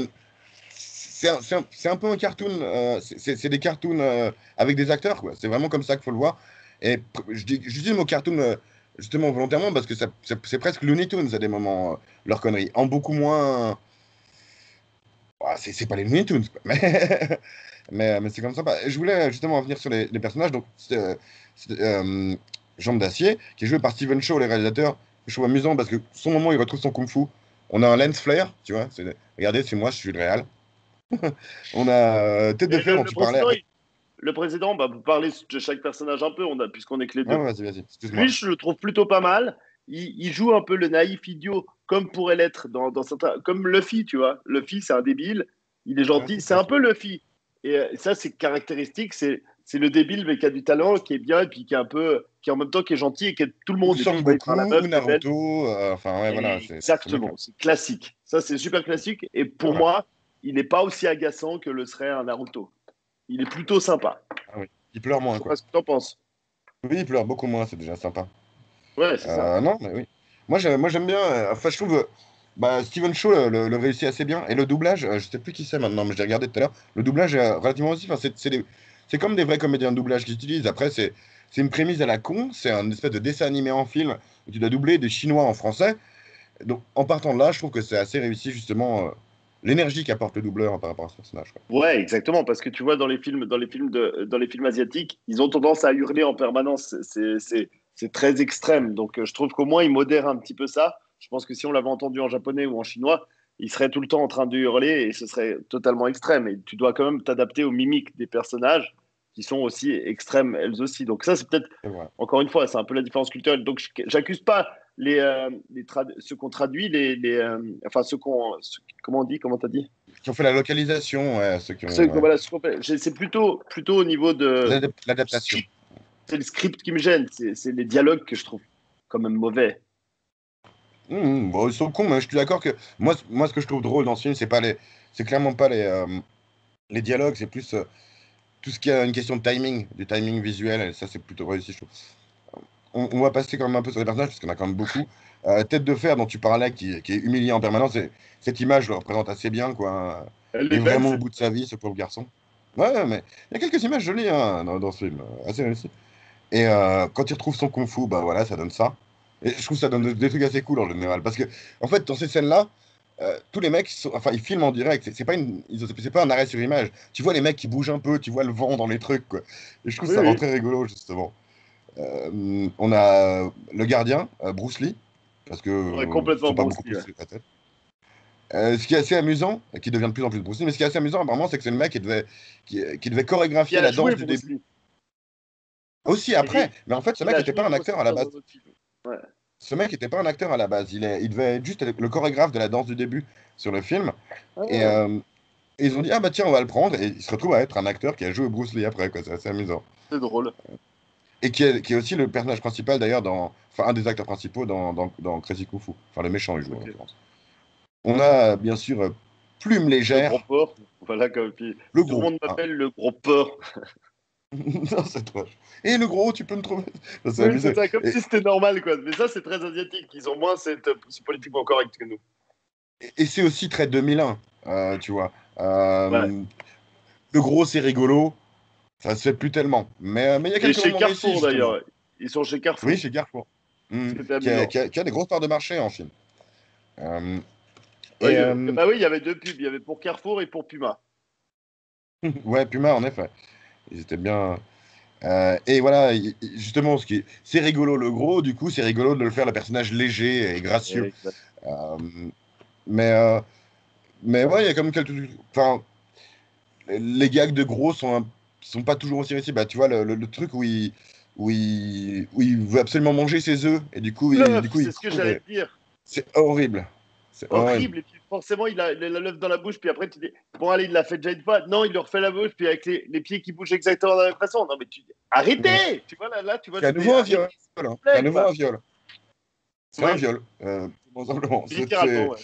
c'est un peu un cartoon, c'est des cartoons avec des acteurs, quoi. C'est vraiment comme ça qu'il faut le voir. Et je dis le mot cartoon justement volontairement parce que c'est presque Looney Tunes à des moments, leur connerie. En beaucoup moins. Ah, c'est pas les Looney Tunes, quoi. Mais c'est comme ça. Bah, je voulais justement revenir sur les personnages. Donc, Jambe d'Acier, qui est joué par Steven Shaw, les réalisateurs. Je trouve amusant parce que son moment, il retrouve son kung-fu. On a un lens flare, tu vois. Regardez, c'est moi, je suis le réal. On a Tête de Et Fer dont tu parlais. le président, bah, vous parlez de chaque personnage un peu, puisqu'on est que les Ouais, deux. ouais, vas-y, vas-y, Lui, excuse-moi. je le trouve plutôt pas mal. Il joue un peu le naïf idiot, comme pourrait l'être dans certains. Comme Luffy, tu vois. Luffy, c'est un débile. Il est Ouais, gentil. c'est C'est ça. un peu Luffy. Et ça, c'est caractéristique. C'est le débile, mais qui a du talent, qui est bien, et puis qui est un peu. Qui en même temps qui est gentil et qui aide tout le Ou monde. Et puis, tu vois, il parle à la Sangoku, meuf ou qui est belle. Naruto. Enfin, ouais, voilà, c'est ce mec-là. Exactement. C'est classique. Ça, c'est super classique. Et C'est pour vrai. moi, il n'est pas aussi agaçant que le serait un Naruto. Il est plutôt sympa. Ah oui. Il pleure Je moins, sais quoi. pas ce que tu en penses. Oui, il pleure beaucoup moins, c'est déjà sympa. Ouais, c'est ça. Non, mais oui. Moi, j'aime bien. Enfin, je trouve. Bah, Steven Shaw le réussit assez bien. Et le doublage, je sais plus qui c'est maintenant, mais je l'ai regardé tout à l'heure. Le doublage est relativement aussi. Enfin, c'est comme des vrais comédiens de doublage qu'ils utilisent. Après, c'est une prémisse à la con. C'est un espèce de dessin animé en film où tu dois doubler des Chinois en français. Donc, en partant de là, je trouve que c'est assez réussi, justement, l'énergie qu'apporte le doubleur par rapport à ce personnage, quoi. Ouais, exactement, parce que tu vois dans les films asiatiques, ils ont tendance à hurler en permanence. C'est très extrême. Donc, je trouve qu'au moins ils modèrent un petit peu ça. Je pense que si on l'avait entendu en japonais ou en chinois, il serait tout le temps en train de hurler et ce serait totalement extrême. Et tu dois quand même t'adapter aux mimiques des personnages qui sont aussi extrêmes elles aussi. Donc ça, c'est peut-être C'est vrai. encore une fois, c'est un peu la différence culturelle. Donc, j'accuse pas ceux qu'on traduit, enfin comment on dit, comment t'as dit? Qui ont fait la localisation, ouais, ceux qui ont. Ouais. Voilà, c'est plutôt au niveau de L'adaptation. script. C'est le script qui me gêne. C'est les dialogues que je trouve quand même mauvais. Bon, ils sont cons, mais je suis d'accord que moi, ce que je trouve drôle dans ce film, c'est clairement pas les dialogues, c'est plus tout ce qui a une question de timing, du timing visuel, et ça, c'est plutôt réussi, je trouve. On va passer quand même un peu sur les personnages, parce qu'on a quand même beaucoup. Tête de Fer, dont tu parlais, qui est humilié en permanence, et cette image le représente assez bien, quoi. Elle Il est est belle, vraiment au cette. bout de sa vie, ce pauvre garçon. Ouais, ouais, mais il y a quelques images jolies hein, dans ce film, assez réussi. Et quand il retrouve son kung-fu, bah voilà, ça donne ça. Et je trouve que ça donne des trucs assez cool en général. Parce que, en fait, dans ces scènes-là, tous les mecs, enfin, ils filment en direct. C'est pas c'est pas un arrêt sur image. Tu vois les mecs qui bougent un peu, tu vois le vent dans les trucs, quoi. Et je trouve que Oui, ça rend oui. très rigolo, justement. On a le gardien, Bruce Lee, parce que Ouais, complètement faut pas Bruce beaucoup Lee. Ouais. plus la tête. Ce qui est assez amusant, et qui devient de plus en plus Bruce Lee, mais ce qui est assez amusant, apparemment, c'est que c'est le mec qui devait Qui chorégraphier a la joué danse du Bruce début. Lee. Aussi Et après, mais en fait, ce il mec a n'était joué pas un Bruce acteur à Lee la dans base. un autre film. Ouais. Ce mec n'était pas un acteur à la base. Il devait être juste le chorégraphe de la danse du début sur le film. Et, Ah, ils ont dit, ah bah tiens, on va le prendre. Et il se retrouve à être un acteur qui a joué Bruce Lee après, quoi. C'est assez amusant. c'est drôle. Et qui est aussi le personnage principal d'ailleurs enfin un des acteurs principaux dans Crazy Kung Fu. Enfin le méchant il joue en Ok. l'occurrence. On a bien sûr plume Le gros légère, porc. Voilà, comme puis le tout le gros. monde Hein. m'appelle le gros porc. Non, c'est trop. Et le gros, tu peux me trouver. Ça, c'est Oui, c'est abusé. ça, comme si c'était normal, quoi. Mais ça, c'est très asiatique. Ils ont moins ce politiquement correct que nous. Et c'est aussi très 2001, tu vois. Ouais. Le gros, c'est rigolo, ça se fait plus tellement. Mais il y a Et quelques chez moments réussis, Carrefour, justement. d'ailleurs. Ils sont chez Oui, Carrefour. chez Carrefour. C'était Qui a, amusant. qui a des grosses parts de marché en Chine. Euh, Ouais, et bah oui, il y avait deux pubs. Il y avait pour Carrefour et pour Puma. ouais, Puma, en effet. Ils étaient bien. Et voilà, justement, c'est rigolo le gros, du coup, c'est rigolo de le faire le personnage léger et gracieux. Exact. Euh, mais, euh, mais ouais, il y a comme quelques. Enfin, les gags de gros sont pas toujours aussi réussis. Bah, tu vois, le truc où il veut absolument manger ses œufs, et L'œuf, il c'est ce que court, j'allais et te dire. c'est horrible. C'est horrible. Horrible. Et puis forcément, il a l'œuf dans la bouche. Puis après, tu dis, bon, allez, il l'a fait déjà une fois. Non, il lui refait la bouche. Puis avec les pieds qui bougent exactement de la même façon. Non, mais tu dis, Mm. arrêtez. Tu vois, là, tu vois, C'est à je dis, nouveau un arrêtez, viol. s'il vous Hein. C'est à plaît, nouveau un quoi. viol. C'est un Ouais, viol. Tout simplement. littéralement, ouais.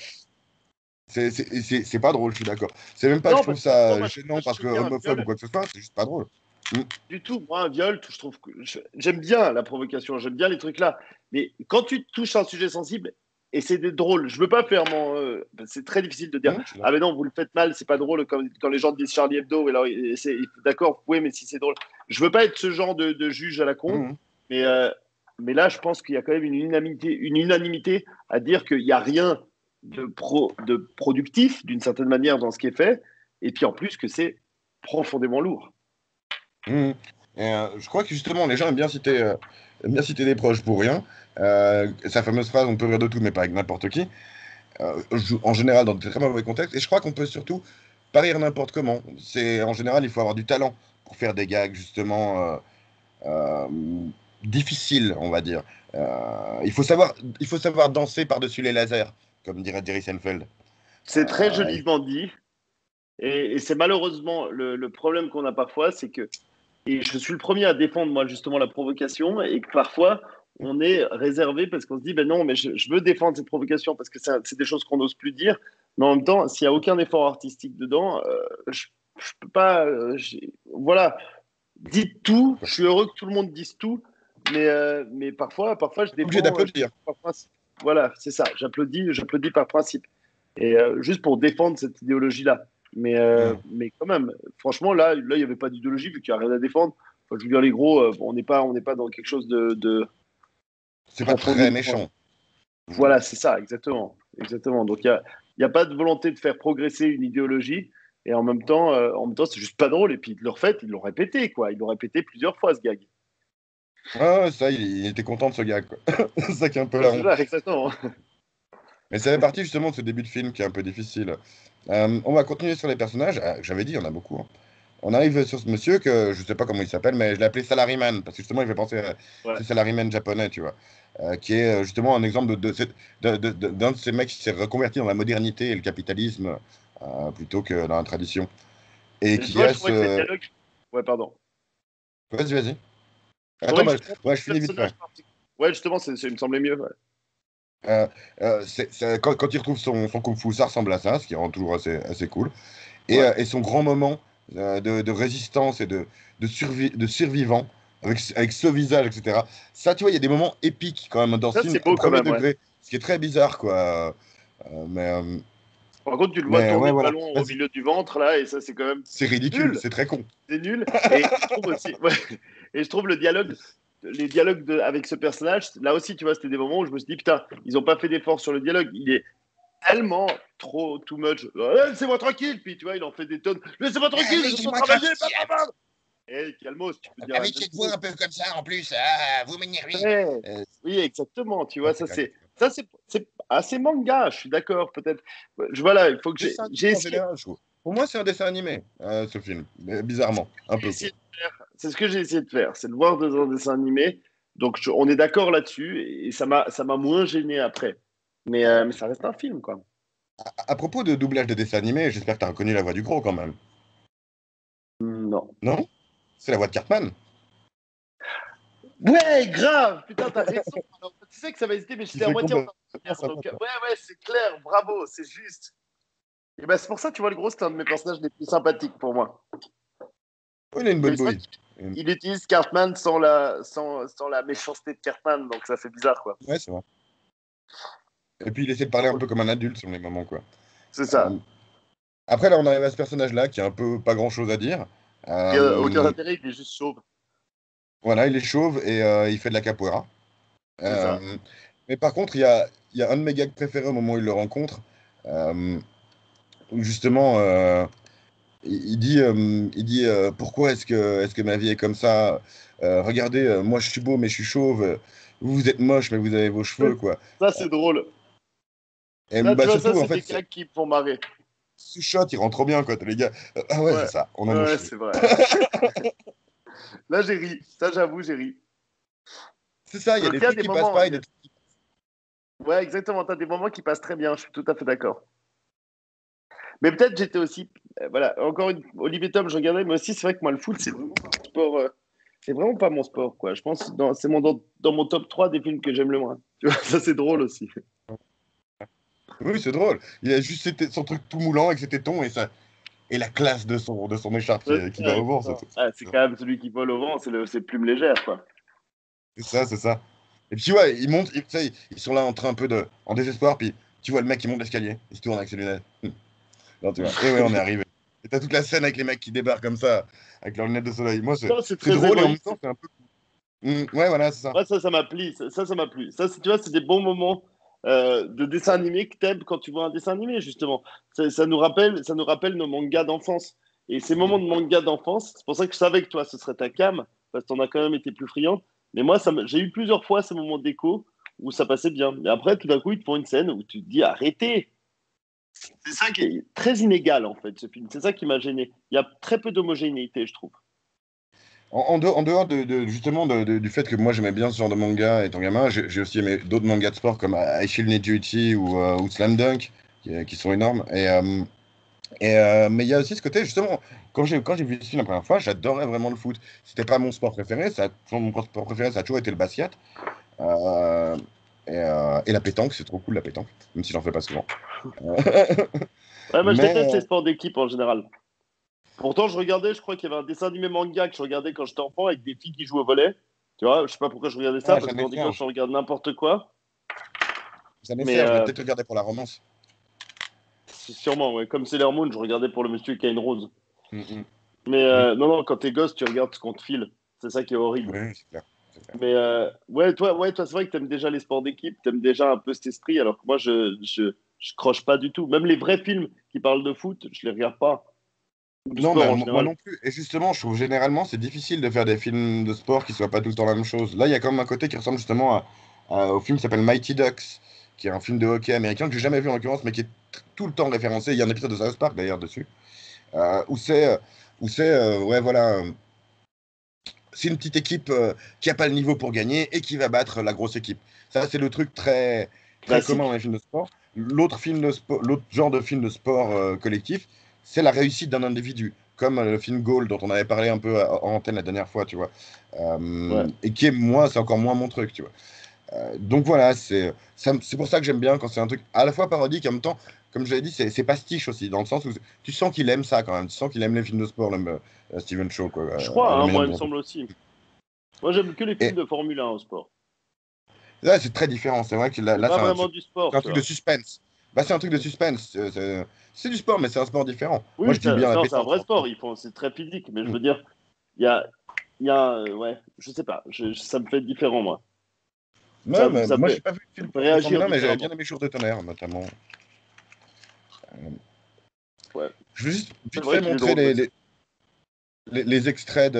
C'est pas drôle, je suis d'accord. C'est même pas que je Non, trouve parce que non, ça moi, gênant je parce que trouve qu'un homophobe ou viol, quoi que ce soit, c'est juste pas drôle. Mm. du tout. Moi, un viol, je trouve que j'aime bien la provocation, j'aime bien les trucs là. Mais quand tu touches un sujet sensible, et c'est drôle, je veux pas faire mon. C'est très difficile de dire, Je suis ah d'accord. mais non, vous le faites mal, c'est pas drôle quand les gens disent Charlie Hebdo. Alors, d'accord, vous pouvez, mais si c'est drôle. Je veux pas être ce genre de juge à la con, Mm. mais, euh, mais là, je pense qu'il y a quand même une unanimité à dire qu'il n'y a rien de productif, d'une certaine manière, dans ce qui est fait. Et puis en plus, que c'est profondément lourd. Mm. Et, je crois que justement, les gens aiment bien citer des proches pour rien. Sa fameuse phrase, on peut rire de tout, mais pas avec n'importe qui. En général, dans de très mauvais contextes. Et je crois qu'on peut surtout pas rire n'importe comment. En général, il faut avoir du talent pour faire des gags, justement. Euh, difficile, on va dire. Il faut savoir danser par-dessus les lasers, comme dirait Jerry Seinfeld. C'est très Il joliment dit. Et c'est malheureusement le problème qu'on a parfois, c'est que, et je suis le premier à défendre moi justement la provocation, et que parfois on est réservé parce qu'on se dit, ben non, mais je veux défendre cette provocation parce que c'est des choses qu'on n'ose plus dire. Mais en même temps, s'il n'y a aucun effort artistique dedans, je peux pas. Voilà, dites tout. Je suis heureux que tout le monde dise tout, mais parfois je obligé défends d'applaudir. par principe. Voilà, c'est ça. J'applaudis par principe. Et juste pour défendre cette idéologie-là. Mais quand même, franchement, là, il n'y avait pas d'idéologie vu qu'il n'y a rien à défendre. Enfin, je veux dire, les gros, on n'est pas dans quelque chose de C'est pas très profondément. méchant. Voilà, c'est ça, exactement. Exactement. Donc, il y a pas de volonté de faire progresser une idéologie. Et en même temps, c'est juste pas drôle. Et puis, ils l'ont répété, quoi. Ils l'ont répété plusieurs fois, ce gag. Ah, ça, il était content de ce gars, quoi. C'est ça qui est un peu Ouais, la c'est honte. ça, exactement. Mais ça fait partie justement de ce début de film qui est un peu difficile. On va continuer sur les personnages. J'avais dit, il y en a beaucoup. Hein. On arrive sur ce monsieur que je sais pas comment il s'appelle, mais je l'ai appelé Salaryman parce que justement il fait penser à Ouais. ce Salaryman japonais, tu vois, qui est justement un exemple d'un de ces mecs qui s'est reconverti dans la modernité et le capitalisme plutôt que dans la tradition. Et Et tu qui vois, je a trouvais que les ce. dialogues. Ouais, pardon. Vas-y, vas-y. Je Attends, trouvais que bah, justement, ouais, je le finis vite fait. personnage particulier. Ouais, justement, il me semblait mieux. Ouais. Euh, quand il retrouve son kung-fu, ça ressemble à ça, ce qui rend toujours assez cool. Et, Ouais. et son grand moment de résistance et de survivant, avec ce visage, etc. Ça, tu vois, il y a des moments épiques quand même dans ce Ça, film, c'est beau quand premier même, ouais. degré, ce qui est très bizarre, quoi. Euh, mais, euh, Par contre, tu le vois mais tourner ouais, le voilà. ballon au Vas-y. milieu du ventre, là, et ça, c'est quand même C'est ridicule, nul. c'est très con. C'est nul. Et je trouve aussi, ouais, et je trouve les dialogues avec ce personnage, là aussi, tu vois, c'était des moments où je me suis dit, putain, ils n'ont pas fait d'effort sur le dialogue. Il est tellement trop too much. Laissez-moi tranquille. Puis tu vois, il en fait des tonnes. Laissez-moi tranquille, je suis en train Laissez-moi de travailler. tranquille. Eh, calmos, tu peux dire la Avec même cette voix chose. un peu comme ça, en plus, vous m'énervez. Ouais. Euh, Oui, exactement. Tu ouais, vois, c'est grave. ça, c'est assez manga. Je suis d'accord, peut-être. Voilà, il faut que Dessin j'ai animé en essayé. général, je trouve. Pour moi, c'est un dessin animé, ce film. Mais bizarrement, un J'ai peu, quoi. essayé de faire. C'est ce que j'ai essayé de faire, c'est de voir dans un dessin animé. Donc, on est d'accord là-dessus, et ça m'a moins gêné après. Mais ça reste un film, quoi. À propos de doublage de dessin animé, j'espère que tu as reconnu la voix du gros quand même. Non. Non? C'est la voix de Cartman. Ouais, grave. Putain, t'as raison. Alors, tu sais que ça va hésiter, mais Qui j'étais à fait moitié en train complètement de dire. sa voix, Donc, quoi. ouais, c'est clair. Bravo, c'est juste. Et ben, c'est pour ça, tu vois, le gros, c'est un de mes personnages les plus sympathiques pour moi. Oh, il a une bonne Mais c'est vrai bouille. qu'il utilise Cartman sans la méchanceté de Cartman, donc ça fait bizarre, quoi. Ouais, c'est vrai. Et puis il essaie de parler un peu comme un adulte sur les moments, quoi. C'est Euh, ça. Après, là, on arrive à ce personnage-là qui a un peu pas grand-chose à dire. Et aucun Euh, intérêt, il est juste chauve. voilà, il est chauve et il fait de la capoeira. C'est ça. Euh, mais par contre, il y a un de mes gags préférés au moment où il le rencontre, euh, où justement, il dit pourquoi est-ce que ma vie est comme ça? Regardez, moi je suis beau, mais je suis chauve. Vous êtes moche, mais vous avez vos cheveux, quoi. Ça, c'est drôle. Et Ça, tu bah, vois, ça, surtout, en c'est fait, des gags qui me font marrer. ce shot, il rend trop bien, quoi. T'as les gars, ah ouais, c'est Ouais, ça, on a nos ouais, cheveux. c'est vrai. Là, j'ai ri. Ça, j'avoue, j'ai ri. C'est ça, il y a Donc, des il y a trucs des qui passent moments. pas et des trucs qui... Ouais, exactement. T'as des moments qui passent très bien. Je suis tout à fait d'accord. Mais peut-être j'étais aussi. Voilà, encore une. Olivier Tom, je regardais, mais aussi, c'est vrai que moi, le foot, c'est vraiment pas mon sport. C'est vraiment pas mon sport, quoi. Je pense que c'est dans mon top 3 des films que j'aime le moins. Tu vois, ça, c'est drôle aussi. Oui, c'est drôle. Il a juste son truc tout moulant avec ses tétons et la classe de son écharpe qui va Ouais, au vent. C'est ah, c'est quand même celui qui vole au vent, c'est plume légère, quoi. c'est ça, c'est ça. Et puis, ouais, ils montent, tu sais, ils sont là en train un peu en désespoir, puis tu vois le mec qui monte l'escalier, il se tourne avec ses lunettes. Non, tu vois. Et ouais, on est arrivé. Et t'as toute la scène avec les mecs qui débarquent comme ça, avec leurs lunettes de soleil. Moi, c'est Non, c'est c'est très drôle et en même égoïste. temps, c'est un peu. Ouais, voilà, c'est ça. Ouais, ça m'a plu. Ça m'a plu. Ça, tu vois, c'est des bons moments de dessin animé que t'aimes quand tu vois un dessin animé, justement. Ça nous rappelle nos mangas d'enfance. Et ces moments de manga d'enfance, c'est pour ça que je savais que toi, ce serait ta cam, parce que t'en as quand même été plus friand. Mais moi, j'ai eu plusieurs fois ces moments d'écho où ça passait bien. Et après, tout d'un coup, ils te font une scène où tu te dis, arrêtez. C'est ça qui est très inégal, en fait, ce film. C'est ça qui m'a gêné. Il y a très peu d'homogénéité, je trouve. En dehors justement du fait que moi j'aimais bien ce genre de manga étant gamin, j'ai aussi aimé d'autres mangas de sport comme I Shield Need Duty ou Slam Dunk qui sont énormes. Mais il y a aussi ce côté, justement, quand j'ai vu ce film la première fois, j'adorais vraiment le foot. C'était pas mon sport préféré, mon sport préféré, ça a toujours été le basket. Euh, et la pétanque, c'est trop cool la pétanque, même si j'en fais pas souvent. Euh, Ouais, moi, je mais déteste les sports d'équipe en général. Pourtant, je regardais, je crois qu'il y avait un dessin animé manga que je regardais quand j'étais enfant avec des filles qui jouent au volley. Tu vois, je sais pas pourquoi je regardais ça, parce j'en ai qu'on fait dit un. quand on regarde n'importe quoi. J'en ai Mais fait un, je l'ai peut-être regardé pour la romance. c'est sûrement, ouais. Comme Sailor Moon, je regardais pour le monsieur qui a une rose. Mm, mm. Mais Oui, non, non, quand t'es gosse, tu regardes ce qu'on te file. C'est ça qui est horrible. oui, c'est clair. C'est clair. Mais ouais, toi, c'est vrai que t'aimes déjà les sports d'équipe, t'aimes déjà un peu cet esprit, alors que moi, je croche pas du tout. Même les vrais films qui parlent de foot, je les regarde pas. Ou de Non, sport mais en moi général. non plus. Et justement, je trouve généralement c'est difficile de faire des films de sport qui soient pas tout le temps la même chose. Là, il y a quand même un côté qui ressemble justement au film qui s'appelle Mighty Ducks, qui est un film de hockey américain que j'ai jamais vu en l'occurrence, mais qui est tout le temps référencé. Il y a un épisode de South Park d'ailleurs dessus, où ouais, voilà, c'est une petite équipe qui a pas le niveau pour gagner et qui va battre la grosse équipe. Ça, c'est le truc très, très commun dans Classique. les films de sport. L'autre genre de film de sport collectif, c'est la réussite d'un individu, comme le film Goal dont on avait parlé un peu en antenne la dernière fois, tu vois. Ouais. Et qui est moi, c'est encore moins mon truc, tu vois. Donc voilà, c'est pour ça que j'aime bien quand c'est un truc à la fois parodique et en même temps, comme je l'avais dit, c'est pastiche aussi, dans le sens où tu sens qu'il aime ça quand même, tu sens qu'il aime les films de sport, même Steven Shaw, quoi, Je crois, à la hein, manière moi, il me dont on... semble aussi. Moi, j'aime que les films Et de Formule 1 au sport. là, c'est très différent, c'est vrai que là, C'est là, pas c'est un, vraiment c'est- du c'est sport, un tu truc de vois. suspense. Bah, c'est un truc de suspense, c'est du sport, mais c'est un sport différent. Moi, Oui, je dis bien la non, c'est un pétanque. vrai sport. C'est très physique, mais je Mm. veux dire, il y a, ouais, je sais pas. Ça me fait différent, moi. Ouais, mais Ça moi, j'ai fait, pas vu ça le me fait film de réagir Formule 1, mais j'avais bien différemment. aimé Jours de tonnerre, notamment. Euh, Ouais. Je veux juste C'est vite vrai fait qu'il est montrer drôle, les, aussi. les, les extraits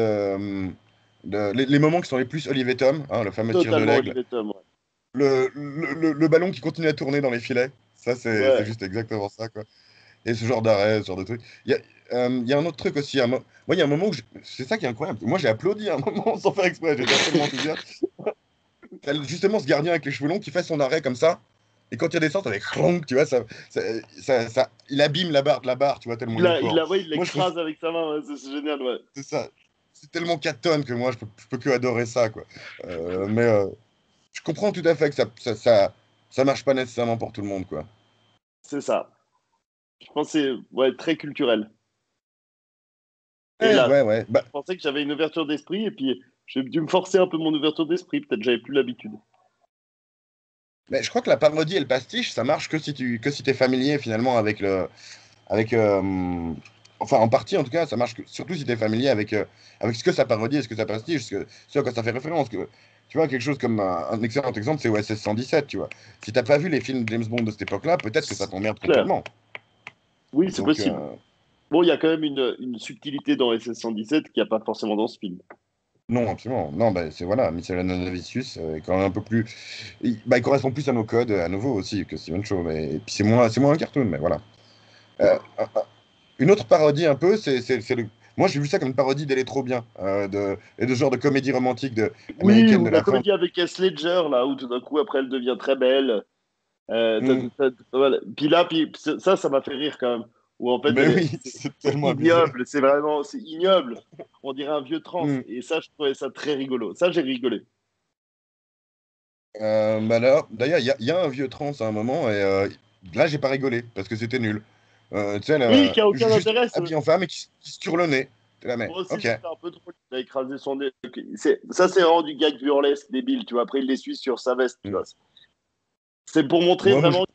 les moments qui sont les plus Olivier Tom, hein, le fameux tir de Totalement l'aigle. Olivier Tom, ouais. Le ballon qui continue à tourner dans les filets. Ça, c'est Ouais. juste exactement ça, quoi. Et ce genre d'arrêt, ce genre de truc. Il y a un autre truc aussi. Moi, il y a un moment où c'est ça qui est incroyable. Moi, j'ai applaudi à un moment sans faire exprès. J'étais tellement enthousiaste. T'as justement ce gardien avec les cheveux longs qui fait son arrêt comme ça. Et quand il y a des sortes avec clonk, tu vois, il abîme la barre, tu vois, tellement il est fort. Ouais, il Moi, je trouve l'écrase avec sa main, ouais, c'est génial, ouais. c'est ça. C'est tellement 4 tonnes que moi, je peux que adorer ça, quoi. Mais je comprends tout à fait que ça marche pas nécessairement pour tout le monde, quoi. C'est ça. Je pense que c'est très culturel. Et Ouais, là, ouais, ouais. Bah, je pensais que j'avais une ouverture d'esprit et puis j'ai dû me forcer un peu mon ouverture d'esprit. Peut-être que j'avais plus l'habitude. mais je crois que la parodie et le pastiche, ça marche que si t'es familier finalement avec avec, enfin en partie en tout cas, ça marche surtout si t'es familier avec ce que ça parodie et ce que ça pastiche, ce à quoi ça fait référence. Tu vois, quelque chose comme un excellent exemple, c'est OSS 117, tu vois. Si t'as pas vu les films de James Bond de cette époque-là, peut-être que ça t'emmerde Clair. complètement. Oui, c'est Donc, possible. Bon, il y a quand même une subtilité dans SS-117 qu'il n'y a pas forcément dans ce film. non, absolument. Non, bah, c'est voilà, Michel Hazanavicius est quand même un peu plus. Il correspond plus à nos codes, à nouveau aussi, que Steven Shaw. Et puis c'est moins un cartoon, mais voilà. Euh, une autre parodie un peu, c'est le. Moi, j'ai vu ça comme une parodie d'Elle est trop bien, et de ce genre de comédie romantique Oui, américaine ou de la la fin. comédie avec Heath Ledger, là, où tout d'un coup, après, elle devient très belle. Hmm. Voilà. Puis là, ça m'a fait rire quand même. Où en fait, Mais oui, c'est c'est tellement abusé. ignoble, c'est vraiment, c'est ignoble. On dirait un vieux trans. Hmm. Et ça, je trouvais ça très rigolo. Ça, j'ai rigolé. Bah là, d'ailleurs, il y a un vieux trans à un moment, et là, j'ai pas rigolé, parce que c'était nul. Tu sais, Oui, qui a aucun juste intérêt. habillé en femme et qui se tire le nez. T'es là, mais Moi aussi, ok. c'était un peu trop. Il a écrasé son nez. Ça, c'est vraiment du gag burlesque débile, tu vois. Après, il l'essuie sur sa veste, tu Hmm. vois. C'est pour montrer Moi, vraiment.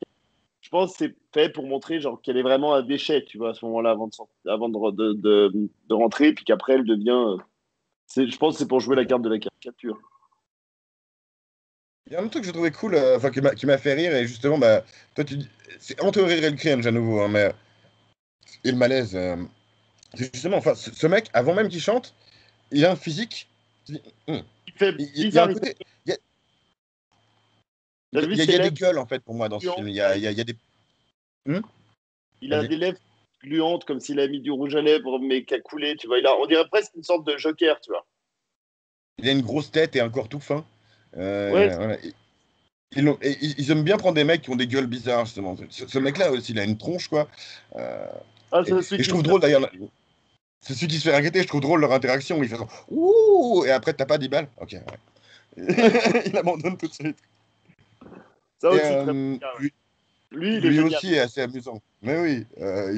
Je pense que c'est fait pour montrer genre qu'elle est vraiment un déchet, tu vois, à ce moment-là, avant de rentrer, puis qu'après, elle devient. Je pense que c'est pour jouer la carte de la caricature. il y a un truc que j'ai trouvé cool, enfin qui m'a fait rire, et justement, bah, toi tu dis, c'est entre rire et le cringe à nouveau, hein, mais et le malaise, c'est justement, enfin, ce mec, avant même qu'il chante, il a un physique, tu dis, hum. Il fait Il y a un bizarre. côté, T'as vu il ses y a des lèvres gueules en fait pour moi dans ce film, gluantes, là. il y a des, hum. Il a Vas-y. des lèvres gluantes, comme s'il a mis du rouge à lèvres, mais qui a coulé, tu vois. On dirait presque une sorte de Joker, tu vois. Il a une grosse tête et un corps tout fin. Ouais. Voilà. Ils aiment bien prendre des mecs qui ont des gueules bizarres, justement. Ce mec-là aussi, il a une tronche, quoi. Euh, Ah, c'est celui et je qui se trouve fait. drôle d'ailleurs, c'est celui qui se fait raqueter, je trouve drôle leur interaction. Il fait genre, ouh, et après, t'as pas 10 balles. Ok, ouais. Il abandonne tout de suite. Ça Et aussi, très bien. Lui, il est lui génial. aussi est assez amusant. Mais oui, euh,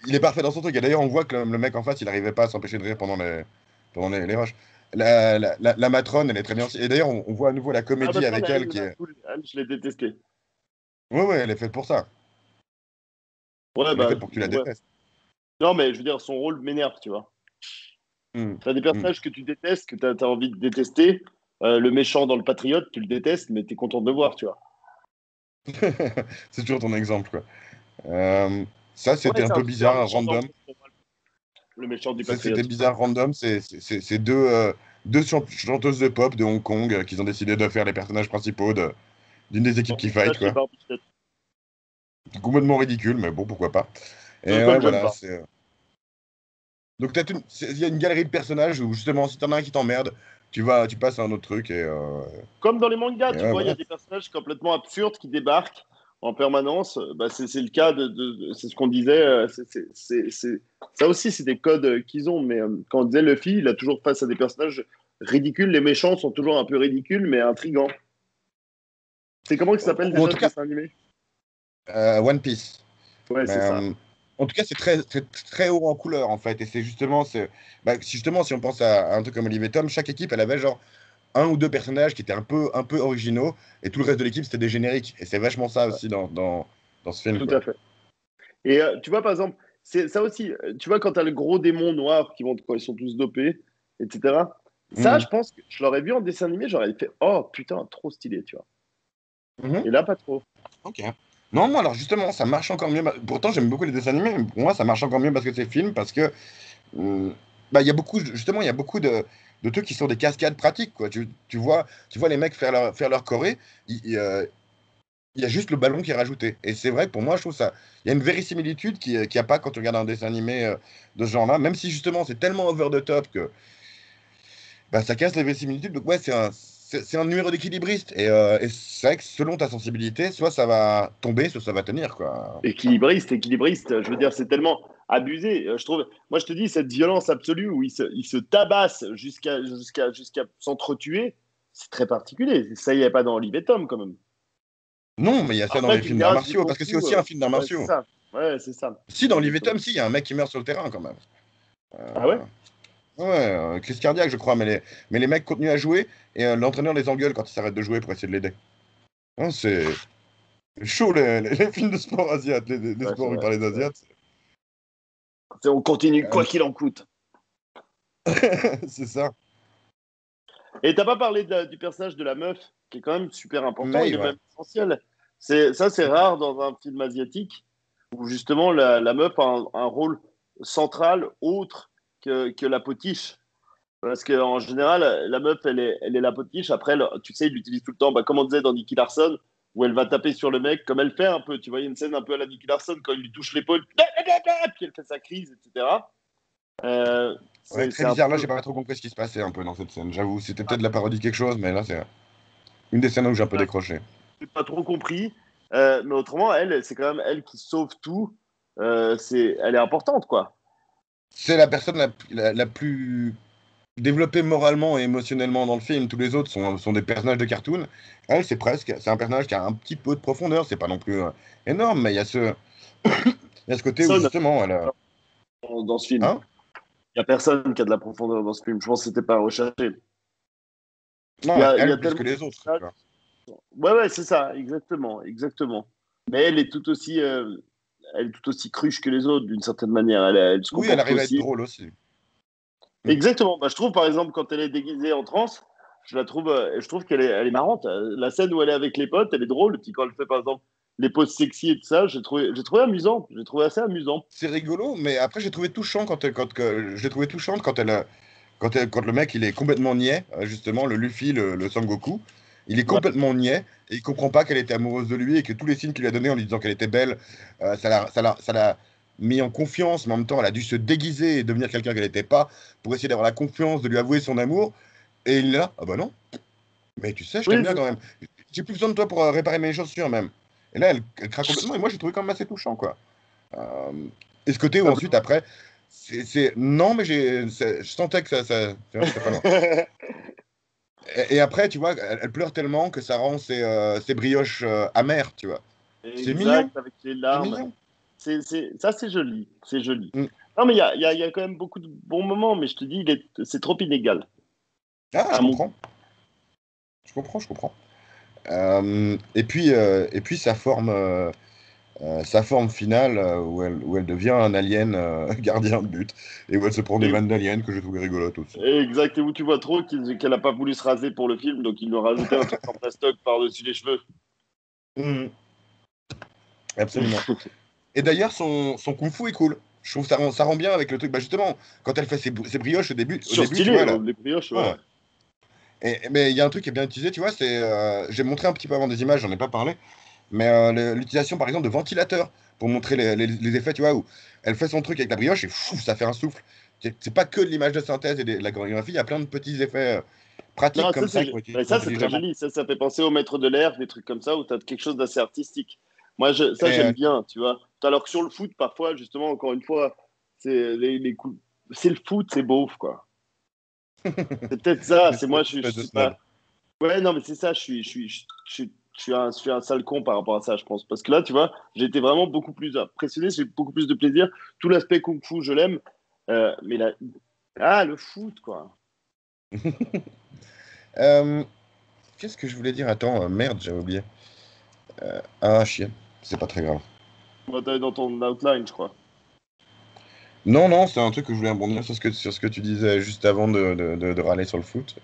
il est parfait dans son truc. Et d'ailleurs, on voit que le mec en face, il n'arrivait pas à s'empêcher de rire pendant les rushs. La matrone, elle est très bien aussi. Et d'ailleurs, on voit à nouveau la Ah, comédie maintenant, avec elle, elle qui est. elle, je l'ai détestée. Ouais, ouais, elle est faite pour ça. Ouais, Elle est bah, faite pour que tu la ouais. détestes. Non, mais je veux dire, son rôle m'énerve, tu vois. Hmm, T'as des hmm. personnages que tu détestes, que t'as envie de détester. Le méchant dans le Patriote, tu le détestes, mais t'es content de le voir, tu vois. C'est toujours ton exemple, quoi. Euh, Ça, Ouais, c'était un c'est un peu super bizarre, méchant dans random. le méchant du C'était Patriote. bizarre, random. C'est deux chanteuses de pop de Hong Kong qui ont décidé de faire les personnages principaux d'une des équipes Bon, qui ça, fight, chez quoi. Barbie, C'est complètement ridicule, mais bon, pourquoi pas. Et ouais, comme j'aime voilà. pas. Donc, il y a une galerie de personnages où, justement, si t'en as un qui t'emmerde, tu passes à un autre truc. Comme dans les mangas, Et tu ouais, vois, il y a voilà. des personnages complètement absurdes qui débarquent en permanence. Bah, c'est le cas c'est ce qu'on disait. Ça aussi, c'est des codes qu'ils ont. Mais quand on disait Luffy, il a toujours face à des personnages ridicules. Les méchants sont toujours un peu ridicules, mais intrigants. C'est comment il s'appelle Ou en déjà tout ce cas, dessin animé? One Piece. Ouais, Mais, c'est ça. en tout cas, c'est très haut en couleur, en fait. Et c'est justement, bah, justement, si on pense à un truc comme Olivier Tom, chaque équipe, elle avait genre un ou deux personnages qui étaient un peu originaux, et tout le reste de l'équipe, c'était des génériques. Et c'est vachement ça Ouais, aussi dans ce film, tout quoi. à fait. Et tu vois, par exemple, c'est ça aussi. Tu vois, quand tu as le gros démon noir qui montre quand ils sont tous dopés, etc. Ça, Mhm. je pense que je l'aurais vu en dessin animé, j'aurais fait oh putain, trop stylé, tu vois. Mhm. Et là, pas trop. Ok. Non, moi, alors justement, ça marche encore mieux. Pourtant, j'aime beaucoup les dessins animés, mais pour moi, ça marche encore mieux parce que c'est film, parce que bah, il y a beaucoup, justement, il y a beaucoup de trucs qui sont des cascades pratiques, quoi. Tu vois les mecs faire leur choré, il y a juste le ballon qui est rajouté. Et c'est vrai que pour moi, je trouve ça, il y a une verisimilitude qu'il n'y a pas quand tu regardes un dessin animé de ce genre-là, même si justement c'est tellement over the top que bah, ça casse la verisimilitude. Donc ouais, c'est un numéro d'équilibriste. Et c'est vrai que selon ta sensibilité, soit ça va tomber, soit ça va tenir, quoi. Équilibriste, équilibriste, je veux dire, c'est tellement abusé. Je trouve, moi, je te dis, cette violence absolue où il se tabasse jusqu'à s'entretuer, c'est très particulier. Ça, il n'y a pas dans Olive et Tom, quand même. Non, mais il y a ça dans Après, les tu me films d'arts diras, je dis martiaux, parce que c'est beaucoup. aussi un film d'arts Ouais, c'est martiaux. ça. Ouais, c'est ça. Si, dans Liv et Exactement. Tom, si, il y a un mec qui meurt sur le terrain quand même. Ah ouais? Euh, Ouais, crise cardiaque, je crois, mais les mecs continuent à jouer et l'entraîneur les engueule quand ils s'arrêtent de jouer pour essayer de l'aider. Hein, c'est chaud, les films de sport asiates, les Ouais, c'est sports vus vrai. par les C'est vrai. Asiates. On continue, Euh, quoi qu'il en coûte. c'est ça. Et t'as pas parlé du personnage de la meuf, qui est quand même super important, il Mais est ouais. même essentiel. C'est rare dans un film asiatique, où justement la meuf a un rôle central autre que la potiche. Parce qu'en général, la meuf, elle est la potiche. Après, tu sais, il l'utilise tout le temps, bah, comme on disait dans Nicky Larson, où elle va taper sur le mec, comme elle fait un peu. Tu vois, il y a une scène un peu à la Nicky Larson, quand il lui touche l'épaule, puis elle fait sa crise, etc. Euh, Ouais, c'est très un bizarre. Là, j'ai peu. pas trop compris ce qui se passait un peu dans cette scène. J'avoue, c'était peut-être la parodie de quelque chose, mais là, c'est une des scènes où j'ai un peu décroché. J'ai pas trop compris. Mais autrement, elle, c'est quand même elle qui sauve tout. Elle est importante, quoi. C'est la personne la plus développée moralement et émotionnellement dans le film. Tous les autres sont des personnages de cartoon. Elle, c'est un personnage qui a un petit peu de profondeur. C'est pas non plus énorme, mais il y a ce côté où Personne justement, elle a... dans ce film. Hein? Il y a personne qui a de la profondeur dans ce film. Je pense que c'était pas recherché. Non, Il y a elle plus tellement que de les autres, tu personnages. vois. Ouais, ouais, c'est ça, exactement, exactement. Mais elle est tout aussi cruche que les autres, d'une certaine manière. Elle se Oui, elle comporte arrive à être aussi. drôle aussi. Mm. Exactement. Bah, je trouve, par exemple, quand elle est déguisée en trans, je trouve elle est marrante. La scène où elle est avec les potes, elle est drôle. Puis quand elle fait, par exemple, les poses sexy et tout ça, j'ai trouvé amusant. J'ai trouvé assez amusant. C'est rigolo, mais après j'ai trouvé touchant je l'ai trouvé touchante quand le mec il est complètement niais, justement le Luffy, le Sangoku, il est Ouais. complètement niais et il comprend pas qu'elle était amoureuse de lui et que tous les signes qu'il lui a donnés en lui disant qu'elle était belle, ça l'a mis en confiance, mais en même temps elle a dû se déguiser et devenir quelqu'un qu'elle n'était pas pour essayer d'avoir la confiance de lui avouer son amour. Et il est là, ah bah non, mais tu sais, je t'aime Oui, bien c'est quand ça. même. J'ai plus besoin de toi pour réparer mes chaussures même. Et là elle craque complètement et moi j'ai trouvé quand même assez touchant quoi. Euh, et ce côté où ensuite, après, non, mais je sentais que c'était pas loin. Et après, tu vois, elle pleure tellement que ça rend ses brioches amères, tu vois. C'est mignon, Exact, avec les c'est larmes. mignon. Ça, c'est joli. C'est joli. Mm. Non, mais il y a quand même beaucoup de bons moments, mais je te dis, c'est trop inégal. Ah, À mon goût. je comprends. Et puis sa forme finale où elle devient un alien gardien de but et où elle se prend des Et- vannes d'alien que j'ai trouvé rigolote aussi. Exact, et où tu vois trop qu'elle n'a pas voulu se raser pour le film, donc ils lui ont rajouté un truc en plastoc par-dessus les cheveux. Mm, absolument. Et d'ailleurs, son kung-fu est cool. Je trouve que ça rend bien avec le truc. Bah justement, quand elle fait ses brioches au début, tu vois, Surstylé, là. les brioches, Ouais. ouais. Mais il y a un truc qui est bien utilisé, tu vois, j'ai montré un petit peu avant des images, j'en ai pas parlé, mais l'utilisation par exemple de ventilateurs pour montrer les effets, tu vois, où elle fait son truc avec la brioche et fou, ça fait un souffle. C'est pas que de l'image de synthèse et de la chorégraphie, il y a plein de petits effets pratiques Non, comme ça qui ont été mais utilisés ça, c'est très intelligemment. joli. Ça fait penser au maître de l'air, des trucs comme ça, où tu as quelque chose d'assez artistique. Ça, Et, j'aime bien, tu vois. Alors que sur le foot, parfois, justement, encore une fois, les coups. C'est le foot, c'est beauf, quoi. C'est peut-être ça. C'est moi, espèce je espèce de suis snob. pas. Ouais, non, mais c'est ça. Je suis un sale con par rapport à ça, je pense. Parce que là, tu vois, j'ai été vraiment beaucoup plus impressionné. J'ai eu beaucoup plus de plaisir. Tout l'aspect kung-fu, je l'aime. Mais là, le foot, quoi. Euh, Qu'est-ce que je voulais dire? Attends, merde, j'avais oublié. Ah, chier, c'est pas très grave. On va t'aller dans ton outline, je crois. Non, non, c'est un truc que je voulais rebondir sur ce que tu disais juste avant de râler sur le foot.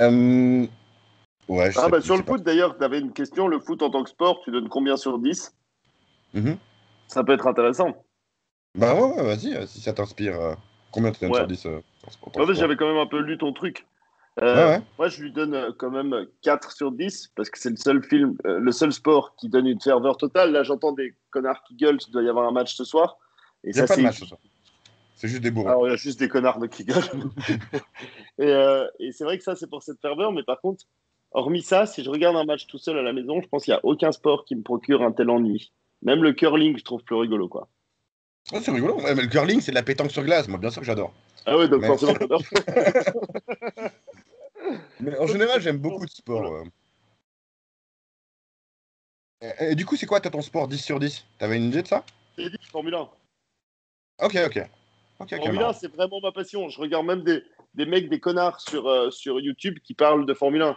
Euh, ouais, je Ah sais bah plus, sur le c'est pas foot trop. d'ailleurs, tu avais une question, le foot en tant que sport, tu donnes combien sur 10? Mhm. Ça peut être intéressant. Bah ouais, ouais, vas-y, si ça t'inspire. Combien tu donnes Ouais. sur 10 en tant En que fait, sport? j'avais quand même un peu lu ton truc. Ouais, ouais, Moi, je lui donne quand même 4 sur 10 parce que c'est le seul film, le seul sport qui donne une ferveur totale. Là, j'entends des connards qui gueulent, il doit y avoir un match ce soir. Et y a ça, pas de c'est match ce épique. soir. C'est juste des bourrés. Alors, il y a juste des connards qui gueulent. Et c'est vrai que ça, c'est pour cette ferveur. Mais par contre, hormis ça, si je regarde un match tout seul à la maison, je pense qu'il n'y a aucun sport qui me procure un tel ennui. Même le curling, je trouve plus rigolo, quoi. Ouais, c'est rigolo. Ouais, mais le curling, c'est de la pétanque sur glace. Moi, bien sûr que j'adore. Ah ouais, donc Mais forcément, t'adores. Mais en Toi, général, tu j'aime beaucoup de sport. Et du coup, c'est quoi, t'as ton sport 10 sur 10? T'avais une idée de ça? t'es dit, Formule 1. Ok, ok. Ok, ok, Formule 1, marrant. c'est vraiment ma passion. Je regarde même des mecs, des connards sur YouTube qui parlent de Formule 1.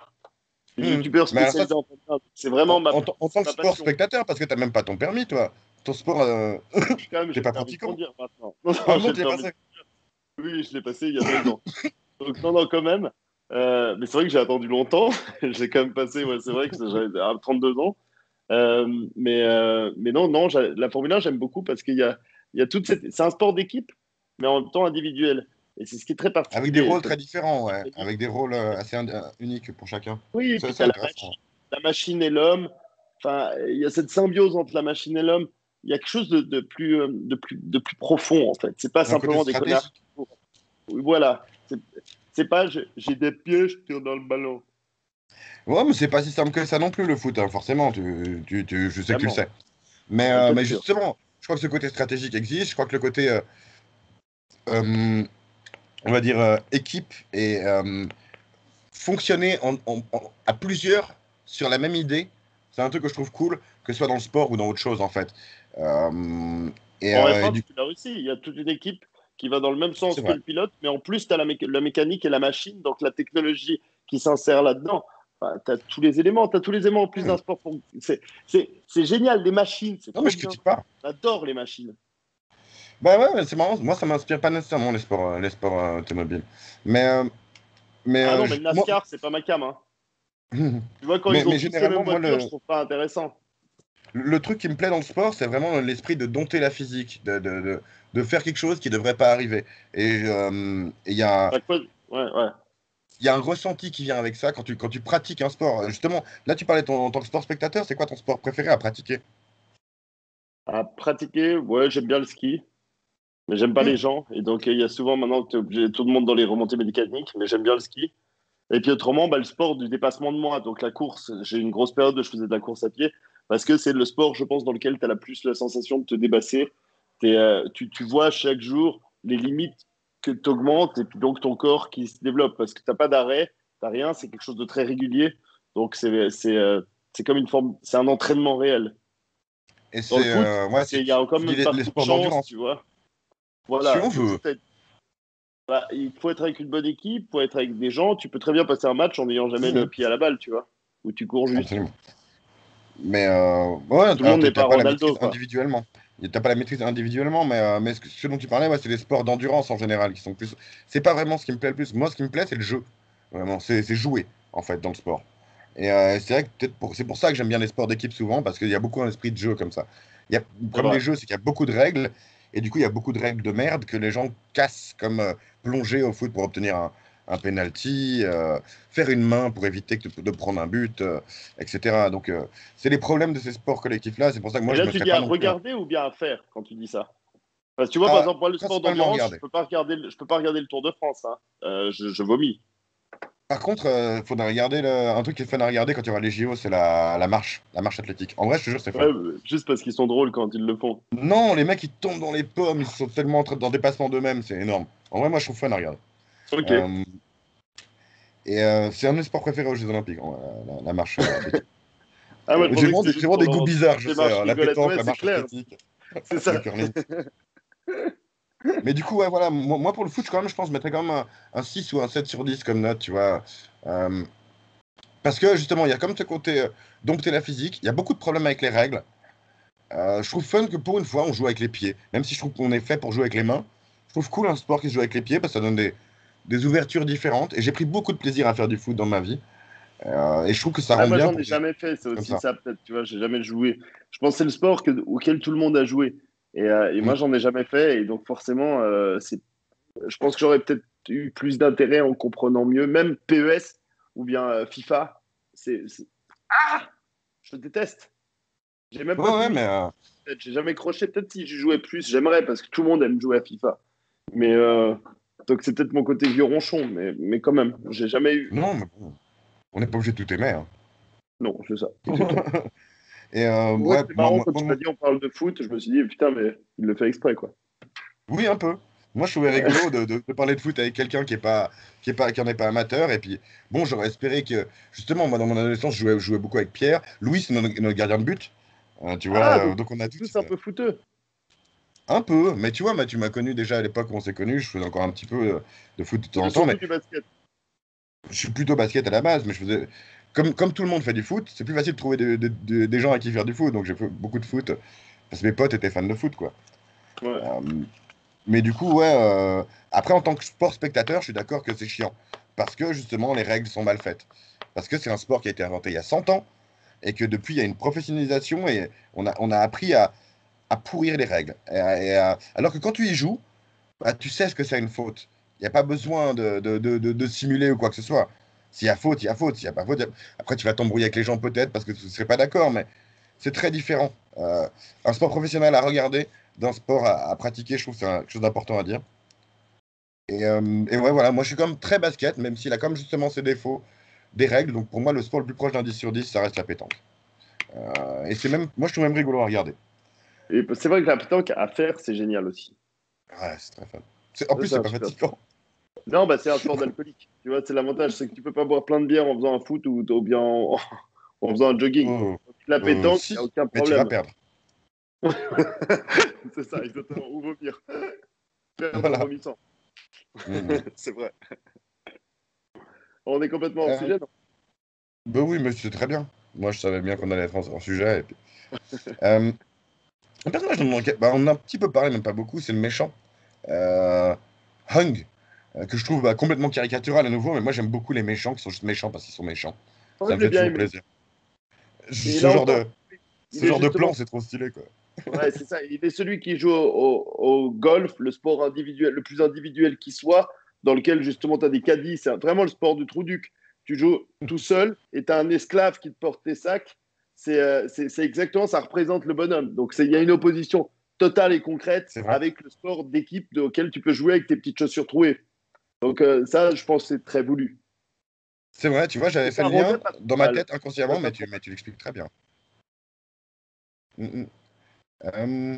Des Hmm. youtubeurs Mais alors ça, spécialisés en Formule 1. C'est vraiment en c'est tant que ma sport passion. spectateur, parce que t'as même pas ton permis, toi. Ton sport, Si, quand même, t'es j'ai le pas permis de pratiquant. conduire maintenant. Non, Ah non, bon, j'ai le tu l'as permis de... passé? Oui, je l'ai passé il y a 2 ans. Donc, non, non, quand même. Mais c'est vrai que j'ai attendu longtemps. J'ai quand même passé, ouais, c'est vrai que j'avais 32 ans. Mais non, non, la Formule 1, j'aime beaucoup parce qu'il y a toute cette... C'est un sport d'équipe, mais en même temps individuel. Et c'est ce qui est très Avec des particulier. rôles très différents, ouais. Avec des rôles assez uniques pour chacun. Oui, et Ça, puis c'est tu as intéressant. la machine et l'homme. Enfin, il y a cette symbiose entre la machine et l'homme. Il y a quelque chose de plus profond, en fait. C'est pas Il y a un côté simplement des connards stratégique. qui courent. Oui, voilà. C'est pas j'ai des pieds, je tire dans le ballon. Ouais, mais c'est pas si simple que ça non plus, le foot, hein, forcément. Je sais que tu le Évidemment. sais. Mais, Bien mais sûr. justement, je crois que ce côté stratégique existe. Je crois que le côté, euh, on va dire, équipe et fonctionner à plusieurs sur la même idée, c'est un truc que je trouve cool, que ce soit dans le sport ou dans autre chose, en fait. Euh, En et F1, du tu l'as aussi. Il y a toute une équipe qui va dans le même c'est sens que vrai. le pilote, mais en plus, tu as la mécanique et la machine, donc la technologie qui s'insère là-dedans. Enfin, tu as tous les éléments. Tu as tous les éléments en plus Hmm. d'un sport. C'est génial, les machines, c'est Non, mais trop je bien. critique pas. J'adore les machines. Bah ouais, ouais, c'est marrant. Moi, ça m'inspire pas nécessairement les sports automobiles. Mais, Ah non, mais le moi, NASCAR, c'est pas ma cam, hein. Tu vois, quand ils ont mais tous les mêmes généralement, moi, voitures, je trouve pas intéressant. le truc qui me plaît dans le sport, c'est vraiment l'esprit de dompter la physique, de faire quelque chose qui devrait pas arriver. Et À quoi... Ouais, ouais. il y a un ressenti qui vient avec ça quand tu pratiques un sport. Justement, là, tu parlais en tant que sport spectateur, c'est quoi ton sport préféré à pratiquer? À pratiquer, ouais, j'aime bien le ski, mais j'aime pas Hmm. les gens. Et donc, il y a souvent maintenant que tu es obligé tout le monde dans les remontées mécaniques, mais j'aime bien le ski. Et puis autrement, bah, le sport du dépassement de moi. Donc la course, j'ai eu une grosse période où je faisais de la course à pied parce que c'est le sport, je pense, dans lequel tu as la plus la sensation de te débasser. Tu vois chaque jour les limites que tu augmentes et puis donc ton corps qui se développe parce que tu n'as pas d'arrêt, tu n'as rien, c'est quelque chose de très régulier. Donc c'est comme une forme, c'est un entraînement réel. Et Dans le c'est, foot, ouais, il y a quand tu même dis une les partie de sports chance, d'endurance. tu vois. Si Voilà, on donc veut. bah, il faut être avec une bonne équipe, il faut être avec des gens. Tu peux très bien passer un match en n'ayant jamais le Mhm. pied à la balle, tu vois, où tu cours juste. Absolument. Mais ouais, Tout le alors monde n'est t'as pas pas la Ronaldo, maîtrise quoi. individuellement. T'as pas la maîtrise individuellement, mais ce dont tu parlais, ouais, c'est les sports d'endurance en général qui sont plus. C'est pas vraiment ce qui me plaît le plus. Moi, ce qui me plaît, c'est le jeu. Vraiment, c'est jouer en fait dans le sport. Et c'est vrai que c'est pour ça que j'aime bien les sports d'équipe souvent, parce qu'il y a beaucoup un esprit de jeu comme ça. Il y a, C'est comme les vrai. jeux, c'est qu'il y a beaucoup de règles, et du coup, il y a beaucoup de règles de merde que les gens cassent, comme plonger au foot pour obtenir un penalty, faire une main pour éviter de prendre un but, etc. Donc, c'est les problèmes de ces sports collectifs-là. C'est pour ça que moi, Et je là, ne me tu serais dis pas à non plus regarder ou bien à faire quand tu dis ça? Parce que tu vois, par à exemple, moi, le sport principalement d'endurance, je regarder. peux pas regarder, je peux pas regarder le Tour de France, hein. Je vomis. Par contre, il faudrait regarder un truc qui est fun à regarder quand il y aura les JO, c'est la marche athlétique. En vrai, je te jure, c'est Ouais, fun. juste parce qu'ils sont drôles quand ils le font. Non, les mecs, ils tombent dans les pommes, ils sont tellement dans le dépassement d'eux-mêmes, c'est énorme. En vrai, moi, je trouve fun à regarder. Ok. Euh, c'est un de mes sports préférés aux Jeux Olympiques, hein, la marche athlétique. Ah, moi, je pensais que c'était J'ai juste vraiment pour des goûts bizarres, toutes je les sais, marches hein, la rigolettes. pétanque, Ouais, la c'est marche clair. athlétique, C'est le ça. curling. Mais du coup, ouais, voilà, moi, pour le foot, quand même, je pense, je mettrais quand même un 6 ou un 7 sur 10 comme note, tu vois. Euh, Parce que justement, il y a comme ce côté dompter la physique, il y a beaucoup de problèmes avec les règles. Je trouve fun que pour une fois, on joue avec les pieds. Même si je trouve qu'on est fait pour jouer avec les mains, je trouve cool un sport qui se joue avec les pieds parce que ça donne des ouvertures différentes. Et j'ai pris beaucoup de plaisir à faire du foot dans ma vie. Et je trouve que ça Ouais, rend moi, bien j'en pour ai jamais fait. C'est comme aussi ça. ça, peut-être. Tu vois, j'ai jamais joué. Je pense que c'est le sport auquel tout le monde a joué. Et Mm. moi, j'en ai jamais fait. Et donc, forcément, je pense que j'aurais peut-être eu plus d'intérêt en comprenant mieux, même PES ou bien FIFA. Ah, je déteste. J'ai même Ouais, pas ouais, fini. mais J'ai jamais croché. Peut-être si j'y jouais plus, j'aimerais parce que tout le monde aime jouer à FIFA. Mais donc c'est peut-être mon côté vieux ronchon, mais quand même, j'ai jamais eu. non, mais bon, on n'est pas obligé de tout aimer, hein. Non, c'est ça, exactement. Et C'est vrai que ouais, c'est marrant quand tu m'as dit on parle de foot, je me suis dit putain mais il le fait exprès quoi. oui, un peu. Moi, je trouvais Ouais. rigolo de parler de foot avec quelqu'un qui en est pas amateur. Et puis, bon, j'aurais espéré que, justement, moi, dans mon adolescence, je jouais beaucoup avec Pierre. Louis, c'est notre gardien de but. Tu vois, Ah, donc donc on a tous tous un peu fouteux. un peu. Mais tu vois, tu m'as connu déjà à l'époque où on s'est connus. Je faisais encore un petit peu de foot de temps en temps. Surtout Mais du basket. je suis plutôt basket à la base. Mais je faisais. Comme tout le monde fait du foot, c'est plus facile de trouver des gens à qui faire du foot. Donc j'ai fait beaucoup de foot. Parce que mes potes étaient fans de foot, quoi. Ouais. Euh, Mais du coup, ouais, après, en tant que sport spectateur, je suis d'accord que c'est chiant. Parce que justement, les règles sont mal faites. Parce que c'est un sport qui a été inventé il y a 100 ans et que depuis, il y a une professionnalisation et on a appris à pourrir les règles. Alors que quand tu y joues, bah, tu sais ce que c'est une faute. Il n'y a pas besoin de simuler ou quoi que ce soit. S'il y a faute, il y a faute. S'il n'y a pas faute, après, tu vas t'embrouiller avec les gens peut-être parce que tu ne serais pas d'accord, mais c'est très différent. Un sport professionnel à regarder d'un sport à pratiquer, je trouve que c'est quelque chose d'important à dire. Et ouais, voilà, moi je suis quand même très basket, même s'il a comme justement ses défauts, des règles. Donc pour moi, le sport le plus proche d'un 10 sur 10, ça reste la pétanque. Et c'est même, moi je trouve même rigolo à regarder. Et c'est vrai que la pétanque à faire, c'est génial aussi. Ouais, c'est très fun. En Ça, plus, c'est c'est un pas super sport. fatigant. Non, bah, c'est un sport d'alcoolique. Tu vois, c'est l'avantage, c'est que tu peux pas boire plein de bière en faisant un foot ou bien en faisant un jogging. Oh, La pétanque, il n'y a si, aucun mais tu vas problème. perdre. C'est ça, exactement. Ou vomir. Perdre en Voilà. vomissant. Mhm. C'est vrai. On est complètement hors Euh, sujet, non? bah oui, mais c'est très bien. Moi, je savais bien qu'on allait être en sujet. Et puis... euh, un personnage bah, on en a un petit peu parlé, même pas beaucoup, c'est le méchant. Euh, Hung, que je trouve bah, complètement caricatural à nouveau, mais moi j'aime beaucoup les méchants qui sont juste méchants parce qu'ils sont méchants. Moi, Ça je me l'ai fait bien toujours aimé. plaisir. Et Ce là genre encore, de, il ce est genre de plan, justement. c'est trop stylé, quoi. Ouais, c'est ça. Il est celui qui joue au golf, le sport individuel, le plus individuel qui soit, dans lequel justement tu as des caddies. C'est vraiment le sport du trou-duc. Tu joues tout seul et tu as un esclave qui te porte tes sacs. C'est exactement, ça représente le bonhomme. Donc il y a une opposition totale et concrète C'est vrai. avec le sport d'équipe auquel tu peux jouer avec tes petites chaussures trouées. Donc ça, je pense que c'est très voulu. C'est vrai, tu vois, Et j'avais fait ça le rendait lien pas trop dans ma mal. tête Ouais, inconsciemment, pas mais trop mal. tu l'expliques très bien. Mm, mm. Euh,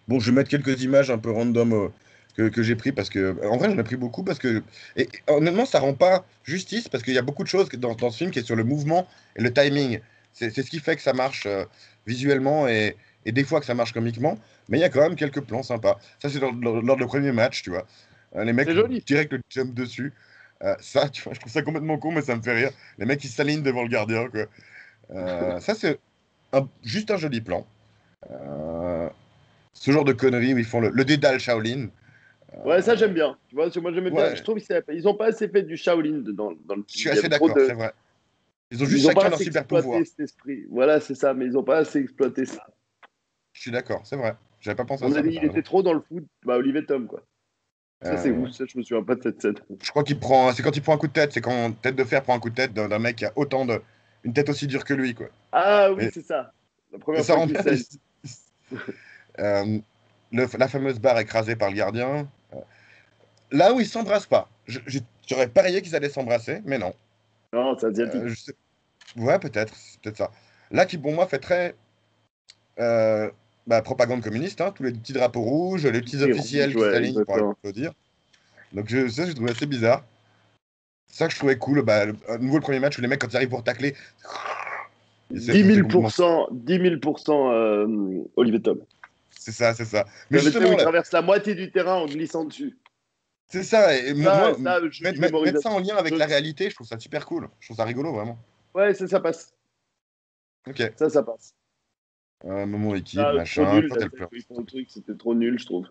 bon, je vais mettre quelques images un peu random que j'ai pris parce que, en vrai, j'en ai pris beaucoup parce que, et honnêtement, ça rend pas justice parce qu'il y a beaucoup de choses dans ce film qui est sur le mouvement et le timing. C'est ce qui fait que ça marche visuellement et des fois que ça marche comiquement, mais il y a quand même quelques plans sympas. Ça, c'est lors du premier match, tu vois. Les mecs, C'est joli. direct le jump dessus. Ça, tu vois, je trouve ça complètement con, mais ça me fait rire. Les mecs, ils s'alignent devant le gardien, quoi. Ça, c'est juste un joli plan. Euh, Ce genre de conneries où ils font le dédale Shaolin. Ouais, ça Euh, j'aime bien. Tu vois, parce que moi j'aimais bien. Je ouais, trouve qu'ils ont pas assez fait du Shaolin dans le je film. suis Il y assez avait trop d'accord, c'est de. vrai. Ils ont juste Ils ont pas chacun leur assez super exploité pouvoir. cet esprit. Voilà, c'est ça. Mais ils ont pas assez exploité ça. Je suis d'accord, c'est vrai. J'avais pas pensé à On a ça, dit mais il t'as était raison. trop dans le foot. Bah Olivier Tom quoi. Ça c'est où Euh, ça? Je me souviens pas de cette scène. je crois qu'il prend. C'est quand il prend un coup de tête, c'est quand Tête de Fer prend un coup de tête d'un mec qui a autant de. Une tête aussi dure que lui, quoi. Ah oui, Et, c'est ça. La et première ça fois rend qu'il bien. saigne. Euh, la fameuse barre écrasée par le gardien. Là où ils s'embrassent pas. J'aurais parié qu'ils allaient s'embrasser, mais non. Non, c'est Euh, asiatique. je sais- Ouais, peut-être, c'est peut-être ça. Là, qui pour moi fait très euh, bah, propagande communiste, hein, tous les petits drapeaux rouges, les petits Oui, officiels rouge, qui ouais, s'alignent pour exactement. applaudir. Donc ça, je trouvais assez bizarre. C'est ça que je trouvais cool. Bah, à nouveau, le premier match où les mecs, quand ils arrivent pour tacler, Dix c'est mille complètement. pour cent, 10 000% Olivier Tom. C'est ça, c'est ça. Mais Tu sais où justement, il là, traverse la moitié du terrain en glissant dessus. c'est ça. Et Ça, je mettre mémorise. ça en lien avec la réalité, je trouve ça super cool. Je trouve ça rigolo, vraiment. Ouais, ça passe. Ok. Ça passe. Moment équipe, Ah, trop machin. nul, Quand la elle scène pleure. où ils font le truc, c'était trop nul, je trouve.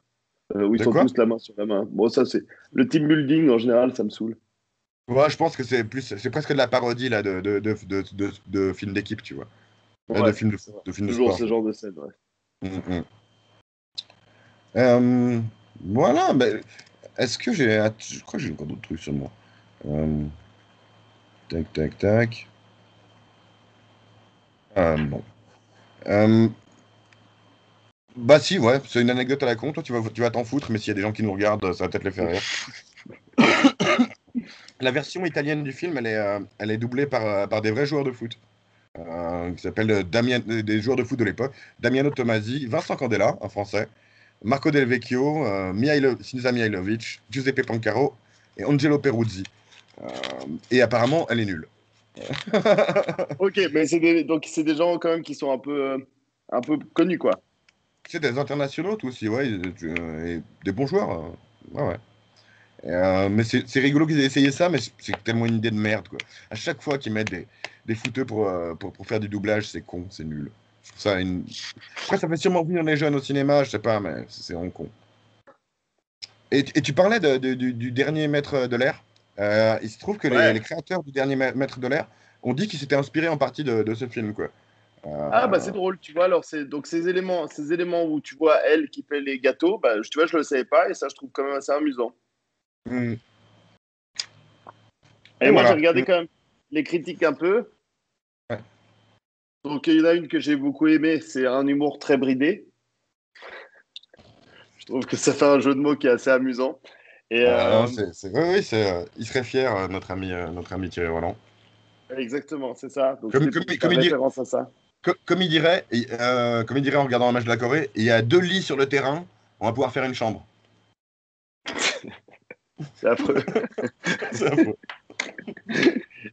Où ils De sont quoi? tous la main sur la main. Bon, ça, c'est. Le team building, en général, ça me saoule. Ouais, je pense que c'est presque de la parodie là, de films d'équipe, tu vois. De Ouais, films c'est vrai. de films de Toujours sport, je ce veux dire. genre de scène, ouais. Mm, mm. Euh, voilà, ben, est-ce que j'ai. Je crois que j'ai encore d'autres trucs sur moi. Euh, tac, tac, tac. Bon. Euh, bah si, ouais, c'est une anecdote à la con. Toi, tu vas t'en foutre, mais s'il y a des gens qui nous regardent, ça va peut-être les faire rire. La version italienne du film, elle est doublée par des vrais joueurs de foot. Qui s'appellent des joueurs de foot de l'époque. Damiano Tommasi, Vincent Candela, un Français. Marco Del Vecchio, Sinisa Mihailovic, Giuseppe Pancaro et Angelo Peruzzi. Et apparemment, elle est nulle. Ok, mais donc c'est des gens quand même qui sont un peu connus, quoi. C'est des internationaux, tout aussi, ouais, et des bons joueurs. Ouais, ouais. Mais c'est rigolo qu'ils aient essayé ça, mais c'est tellement une idée de merde, quoi. À chaque fois qu'ils mettent des footeux pour faire du doublage, c'est con, c'est nul. Je trouve ça une... Après, ça fait sûrement venir les jeunes au cinéma, je sais pas, mais c'est vraiment con. Et tu parlais du dernier maître de l'air. Il se trouve que les Ouais. créateurs du dernier maître de l'air ont dit qu'ils s'étaient inspirés en partie de ce film, quoi. Ah bah Euh, c'est drôle, tu vois. Alors c'est donc ces éléments où tu vois elle qui fait les gâteaux, bah tu vois, je le savais pas et ça je trouve quand même assez amusant. hmm. Et Et moi j'ai voilà. regardé quand même les critiques un peu. Ouais. Donc il y en a une que j'ai beaucoup aimée, c'est un humour très bridé. Je trouve que ça fait un jeu de mots qui est assez amusant. Et Non, oui, oui, il serait fier, notre ami Thierry Roland. exactement, c'est ça. Donc Comme, c'était comme, pour comme faire il dit, référence à ça. comme il dirait en regardant un match de la Corée, il y a 2 lits sur le terrain, on va pouvoir faire une chambre. C'est affreux. C'est affreux.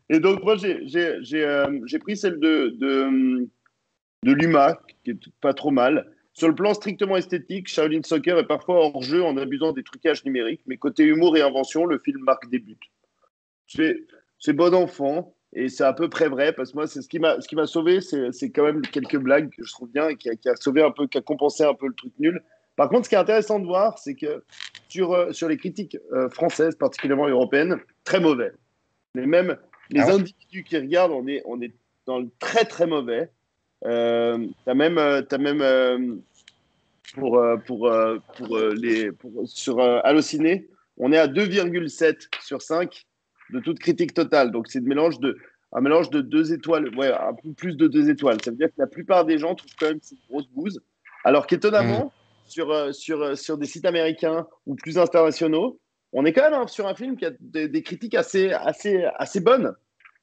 Et donc moi j'ai pris celle de Luma, qui est pas trop mal. Sur le plan strictement esthétique, Shaolin Soccer est parfois hors jeu en abusant des trucages numériques, mais côté humour et invention, le film marque des buts. C'est c'est bon enfant et c'est à peu près vrai parce que moi c'est ce qui m'a sauvé, c'est quand même quelques blagues que je trouve bien et qui a sauvé un peu, qui a compensé un peu le truc nul. Par contre, ce qui est intéressant de voir, c'est que sur les critiques françaises, particulièrement européennes, très mauvais. Mais même Ah les ouais? individus qui regardent, on est dans le très très mauvais. T'as même sur Allociné, on est à 2,7 sur 5 de toute critique totale. Donc c'est un mélange de 2 étoiles, ouais, un peu plus de 2 étoiles. Ça veut dire que la plupart des gens trouvent quand même que c'est une grosse bouse. Alors Mhm. qu'étonnamment, sur des sites américains ou plus internationaux, on est quand même sur un film qui a des critiques assez bonnes.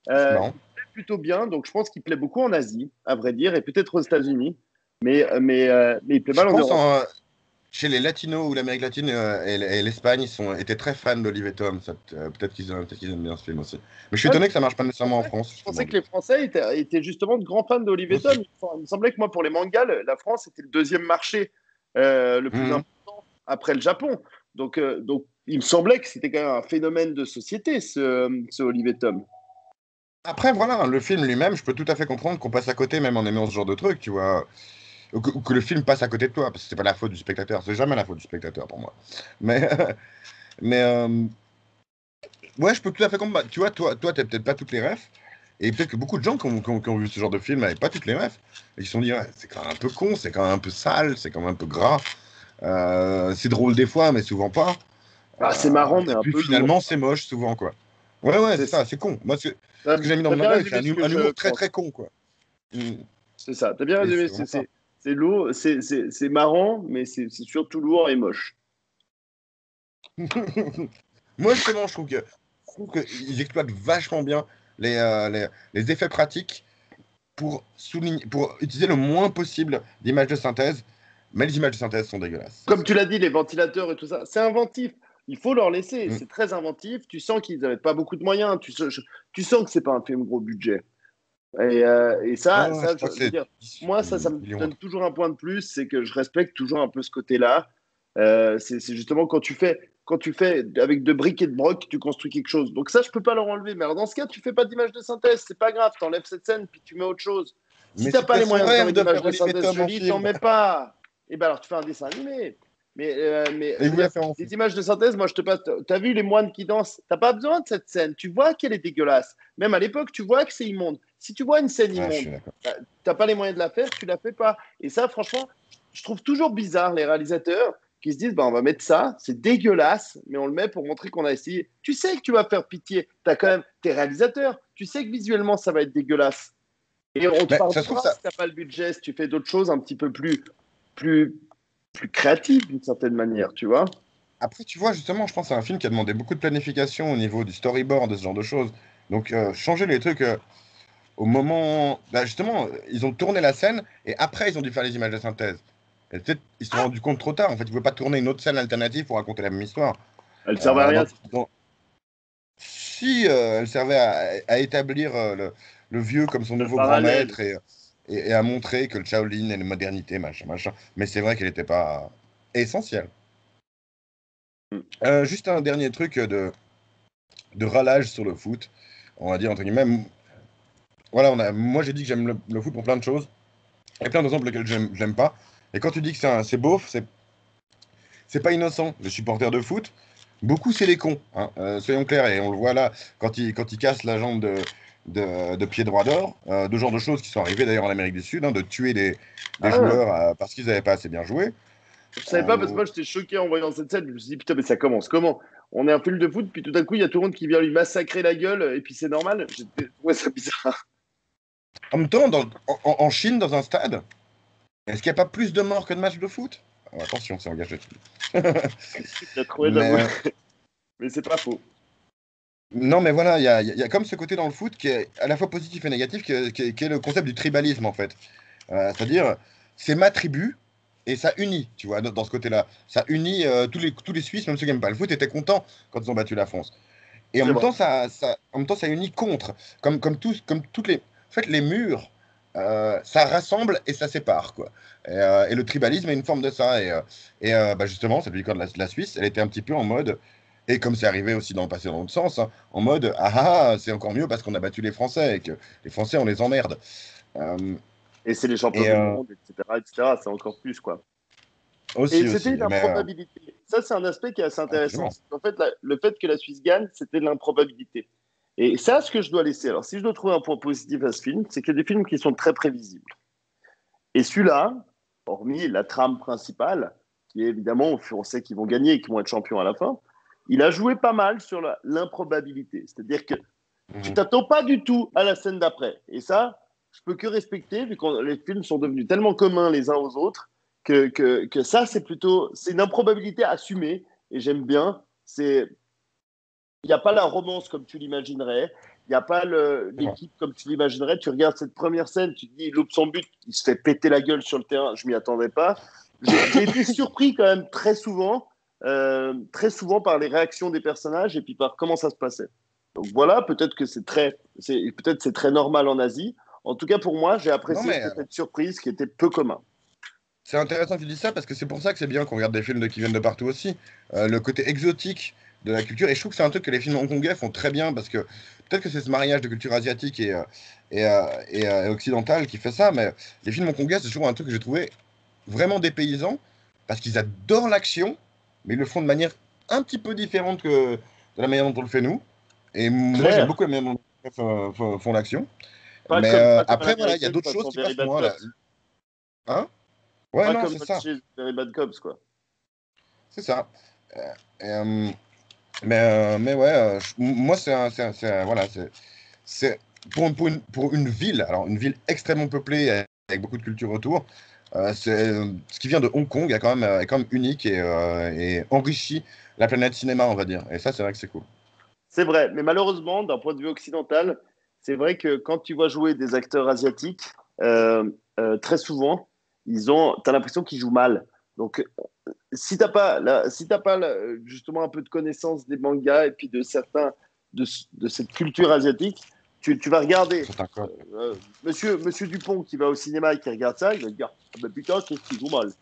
C'est Il marrant. plaît plutôt bien, donc je pense qu'il plaît beaucoup en Asie, à vrai dire, et peut-être aux États-Unis, mais il plaît Je mal en pense Europe. chez les Latinos ou l'Amérique latine et l'Espagne, étaient très fans d'Olivier Tom. Peut-être qu'ils aiment bien ce film aussi. Mais je suis Ah, étonné que ça marche pas nécessairement en France, je pensais justement. que les Français étaient justement de grands fans d'Olivier Tom. Il me semblait que moi, pour les mangas, la France était le deuxième marché le plus Mhm. important après le Japon. Donc, il me semblait que c'était quand même un phénomène de société, ce Olivier Tom. Après, voilà, le film lui-même, je peux tout à fait comprendre qu'on passe à côté, même en aimant ce genre de truc, tu vois. Ou que le film passe à côté de toi, parce que c'est pas la faute du spectateur. C'est jamais la faute du spectateur pour moi. Mais, mais ouais, je peux tout à fait comprendre. Bah, tu vois, toi, t'as peut-être pas toutes les refs. Et peut-être que beaucoup de gens qui ont vu ce genre de film n'avaient pas toutes les refs. Et ils se sont dit, ouais, c'est quand même un peu con, c'est quand même un peu sale, c'est quand même un peu gras. C'est drôle des fois, mais souvent pas. Ah, c'est marrant, mais Et un puis peu lourd. finalement, c'est moche souvent, quoi. Ouais, ouais, c'est C'est ça, c'est con. Moi, T'as ce que j'ai mis dans t'as mon bien manga, c'est résumé ce que un je humour très pense. très con, quoi. Mm. C'est ça. T'as bien Et résumé. c'est vraiment ça. C'est lourd, c'est marrant, mais c'est surtout lourd et moche. Moi, justement, je trouve qu'ils exploitent vachement bien les effets pratiques pour utiliser le moins possible d'images de synthèse, mais les images de synthèse sont dégueulasses. Comme tu l'as dit, les ventilateurs et tout ça, c'est inventif. Il faut leur laisser. Mm. C'est très inventif. Tu sens qu'ils n'avaient pas beaucoup de moyens. Tu sens que c'est pas un film gros budget. Et Ouais, ouais, je crois que je veux c'est dire, 18 moi, ça me millions. donne toujours un point de plus, c'est que je respecte toujours un peu ce côté-là. C'est justement quand tu fais avec de briques et de broc, tu construis quelque chose. Donc ça, je peux pas leur enlever. Mais alors dans ce cas, tu fais pas d'image de synthèse, c'est pas grave. T'enlèves cette scène puis tu mets autre chose. Si Mais t'as pas c'était les son moyens de faire rêve une de image faire de Olivier synthèse Tom en jolie, t'en film. mets pas. Et ben alors tu fais un dessin animé. Mais Et je il veux voulait dire, faire en film. des images de synthèse, moi je te passe. T'as vu les moines qui dansent? T'as pas besoin de cette scène. Tu vois qu'elle est dégueulasse. Même à l'époque, tu vois que c'est immonde. Si tu vois une scène Ouais, je immonde, suis d'accord. bah, t'as pas les moyens de la faire, tu la fais pas. Et ça, franchement, je trouve toujours bizarre les réalisateurs qui se disent bah, on va mettre ça, c'est dégueulasse, mais on le met pour montrer qu'on a essayé. Tu sais que tu vas faire pitié. T'as quand même tes réalisateurs. Tu sais que visuellement ça va être dégueulasse. Et on te Mais parle ça se trouve, pas ça. si t'as pas le budget, si tu fais d'autres choses un petit peu plus, plus créatives d'une certaine manière, tu vois. Après, tu vois, justement, je pense que c'est un film qui a demandé beaucoup de planification au niveau du storyboard, de ce genre de choses. Donc, changer les trucs au moment. Bah, justement, ils ont tourné la scène et après, ils ont dû faire les images de synthèse. Et peut-être ils se sont rendus compte trop tard. En fait, ils ne pouvaient pas tourner une autre scène alternative pour raconter la même histoire. Elle servait à rien. Si elle servait à établir le vieux comme son Le nouveau grand parallèle. maître et à montrer que le Shaolin est la modernité, machin, machin. Mais c'est vrai qu'elle n'était pas essentielle. Juste un dernier truc de râlage sur le foot, on va dire entre guillemets. Voilà, moi j'ai dit que j'aime le foot pour plein de choses. Il y a plein d'exemples lesquels j'aime pas. Et quand tu dis que c'est beauf, c'est pas innocent. Les supporters de foot, beaucoup c'est les cons. Hein. Soyons clairs, et on le voit là, quand ils cassent la jambe de pied droit d'or, de genre de choses qui sont arrivées d'ailleurs en Amérique du Sud, hein, de tuer des Ah, joueurs parce qu'ils n'avaient pas assez bien joué. je savais pas parce que Euh, moi j'étais choqué en voyant cette scène. Je me suis dit putain mais ça commence comment? On est un film de foot puis tout d'un coup il y a tout le monde qui vient lui massacrer la gueule et puis c'est normal. J'ai trouvé ça bizarre. En même temps, en Chine, dans un stade, est-ce qu'il n'y a pas plus de morts que de matchs de foot? Attention, c'est engagé. J'ai trouvé Mais j'avoue. Mais c'est pas faux. non, mais voilà, il y a comme ce côté dans le foot qui est à la fois positif et négatif, qui est le concept du tribalisme en fait. C'est-à-dire, c'est ma tribu et ça unit, tu vois, dans ce côté-là. Ça unit tous les Suisses, même ceux qui n'aiment pas le foot, étaient contents quand ils ont battu la France. Et en C'est même vrai. temps, ça unit contre. Comme toutes les. En fait, les murs, ça rassemble et ça sépare, quoi. Et le tribalisme est une forme de ça. Bah, justement, cette victoire de la Suisse, elle était un petit peu en mode. Et comme c'est arrivé aussi dans le passé dans l'autre sens, hein, en mode c'est encore mieux parce qu'on a battu les Français et que les Français, on les emmerde. Euh, Et c'est les champions et du monde, etc., etc. C'est encore plus quoi. Et aussi, c'était aussi. une Mais improbabilité. Ça, c'est un aspect qui est assez intéressant. absolument. En fait, le fait que la Suisse gagne, c'était de l'improbabilité. Et ça, ce que je dois laisser. Alors, si je dois trouver un point positif à ce film, c'est qu'il y a des films qui sont très prévisibles. Et celui-là, hormis la trame principale, qui est évidemment, on sait qu'ils vont gagner et qu'ils vont être champions à la fin, il a joué pas mal sur l'improbabilité. C'est-à-dire que tu Mhm. t'attends pas du tout à la scène d'après. Et ça, je peux que respecter, vu que les films sont devenus tellement communs les uns aux autres, que ça, c'est une improbabilité assumée, et j'aime bien. Il n'y a pas la romance comme tu l'imaginerais, il n'y a pas l'équipe comme tu l'imaginerais. Tu regardes cette première scène, tu te dis, il loupe son but, il se fait péter la gueule sur le terrain, je m'y attendais pas. J'ai été surpris quand même très souvent par les réactions des personnages et puis par comment ça se passait. Donc voilà, peut-être que peut-être c'est très normal en Asie. En tout cas, pour moi, j'ai Non, apprécié mais cet effet de surprise qui était peu commun. c'est intéressant que tu dis ça parce que c'est pour ça que c'est bien qu'on regarde des films qui viennent de partout aussi. Le côté exotique de la culture. Et je trouve que c'est un truc que les films hongkongais font très bien parce que peut-être que c'est ce mariage de culture asiatique et occidentale qui fait ça, mais les films hongkongais, c'est toujours un truc que j'ai trouvé vraiment dépaysant parce qu'ils adorent l'action, mais ils le font de manière un petit peu différente que de la manière dont on le fait nous. Et moi, j'aime Claire, beaucoup la manière dont les font l'action. pas Mais comme, pas comme à après, voilà, il y a l'américaine d'autres choses façon qui Very passent Bad moins là. Cops. Hein? Ouais, Pas non, comme c'est ça. chez Very Bad Cops, quoi. C'est ça. Et, mais ouais, moi, voilà, c'est pour une ville, alors une ville extrêmement peuplée avec beaucoup de culture autour, ce qui vient de Hong Kong est quand même unique et enrichit la planète cinéma, on va dire. Et ça, c'est vrai que c'est cool. C'est vrai, mais malheureusement, d'un point de vue occidental, c'est vrai que quand tu vois jouer des acteurs asiatiques, très souvent, t'as l'impression qu'ils jouent mal. Donc, si t'as pas, justement un peu de connaissance des mangas et puis de certains de cette culture asiatique, tu vas regarder C'est un code. Monsieur Dupont qui va au cinéma et qui regarde ça, il va se dire ah ben putain qu'est-ce qu'il joue mal.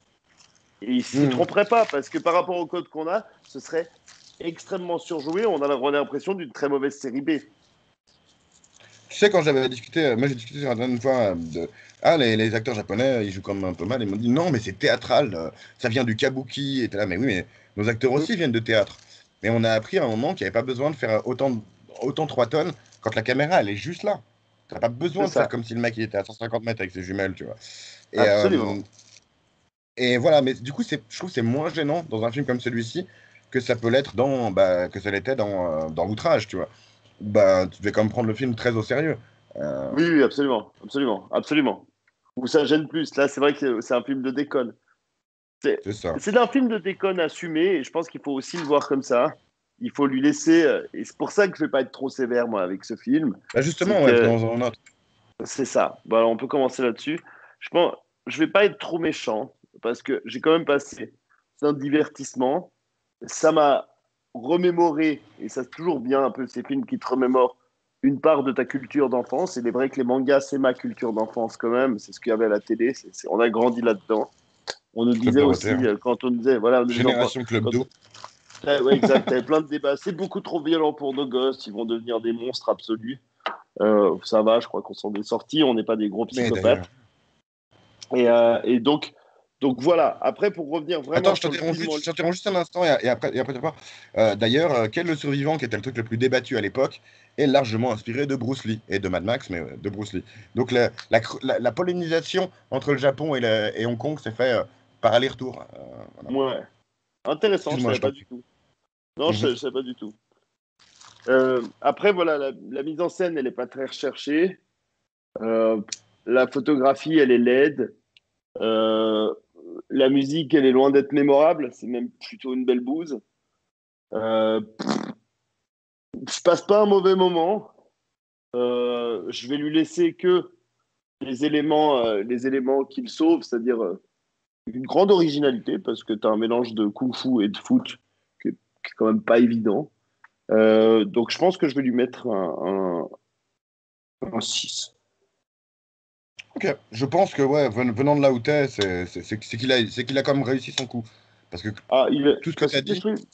Et il s'y Hmm. tromperait pas parce que par rapport au code qu'on a, ce serait extrêmement surjoué. On a l'impression d'une très mauvaise série B. Tu sais, quand j'avais discuté, moi j'ai discuté sur Internet une fois les acteurs japonais, ils jouent quand même un peu mal. Ils m'ont dit non, mais c'est théâtral, ça vient du kabuki. Et t'es là, mais oui, mais nos acteurs Mmh, aussi viennent de théâtre. Mais on a appris à un moment qu'il n'y avait pas besoin de faire autant 3 tonnes quand la caméra elle est juste là. T'as pas c'est besoin de faire ça, comme si le mec il était à 150 mètres avec ses jumelles, tu vois. Et, absolument. et voilà, mais du coup, je trouve que c'est moins gênant dans un film comme celui-ci que ça peut l'être que ça l'était dans Outrage, tu vois. Bah, tu devais quand même prendre le film très au sérieux. Euh, Oui, oui, absolument, absolument, absolument. Où ça gêne plus. Là, c'est vrai que c'est un film de déconne. C'est, c'est ça. c'est un film de déconne assumé et je pense qu'il faut aussi le voir comme ça. Il faut lui laisser. Et c'est pour ça que je vais pas être trop sévère, moi, avec ce film. Bah C'est justement, ouais, que dans un autre. c'est ça. Bon, alors, on peut commencer là-dessus. Je pense, je vais pas être trop méchant parce que j'ai quand même passé. C'est un divertissement. Ça m'a remémoré, et ça c'est toujours bien un peu ces films qui te remémorent une part de ta culture d'enfance. Il est vrai que les mangas, c'est ma culture d'enfance quand même. C'est ce qu'il y avait à la télé. On a grandi là-dedans. On nous Club disait Dorothée, aussi, hein. quand on disait, voilà, on nous disait Génération Club quand, d'eau. ouais, exact, t'avais plein de débats. C'est beaucoup trop violent pour nos gosses. Ils vont devenir des monstres absolus. Ça va, je crois qu'on s'en est sortis. On n'est pas des gros Mais d'ailleurs. psychopathes. Et donc voilà. Après, pour revenir vraiment Attends, je sur le t'interromps film, juste, je t'interromps juste un instant et après tu vas voir. D'ailleurs, Quel le survivant, qui était le truc le plus débattu à l'époque, est largement inspiré de Bruce Lee et de Mad Max, mais de Bruce Lee. Donc la pollinisation entre le Japon et Hong Kong s'est fait par aller-retour. Voilà. ouais, intéressant. Je Excuse-moi, savais je t'en pas du prie. tout. Non, Mhm. je savais pas du tout. Après, voilà, la mise en scène, elle est pas très recherchée. Euh, la photographie, elle est laide. Euh, la musique, elle est loin d'être mémorable. C'est même plutôt une belle bouse. Euh, je passe pas un mauvais moment. Je vais lui laisser que les éléments qu'il sauve, c'est-à-dire une grande originalité, parce que tu as un mélange de kung-fu et de foot qui est quand même pas évident. Donc je pense que je vais lui mettre un 6. Ok, je pense que ouais, venant de là où t'es, c'est qu'il a quand même réussi son coup. Parce que Ah, tout ce que tu parce as que dit,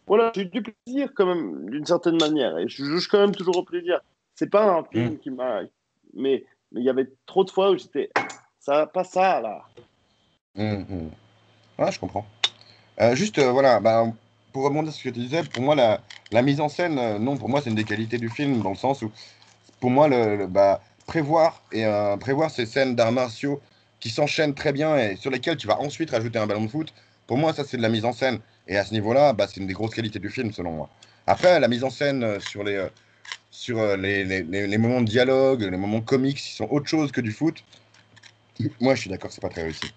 voilà, j'ai eu du plaisir quand même, d'une certaine manière, et je juge quand même toujours au plaisir. C'est pas un hmm, film qui m'a... Mais il y avait trop de fois où j'étais... Ça va pas ça, là. hmm. Ouais, je comprends. Juste, voilà, bah, pour rebondir sur ce que tu disais, pour moi, la mise en scène, non, pour moi, c'est une des qualités du film, dans le sens où, pour moi, prévoir ces scènes d'arts martiaux qui s'enchaînent très bien et sur lesquelles tu vas ensuite rajouter un ballon de foot, pour moi, ça, c'est de la mise en scène. Et à ce niveau-là, bah, c'est une des grosses qualités du film, selon moi. Après, la mise en scène sur les moments de dialogue, les moments comiques, qui sont autre chose que du foot, moi, je suis d'accord, c'est pas très réussi.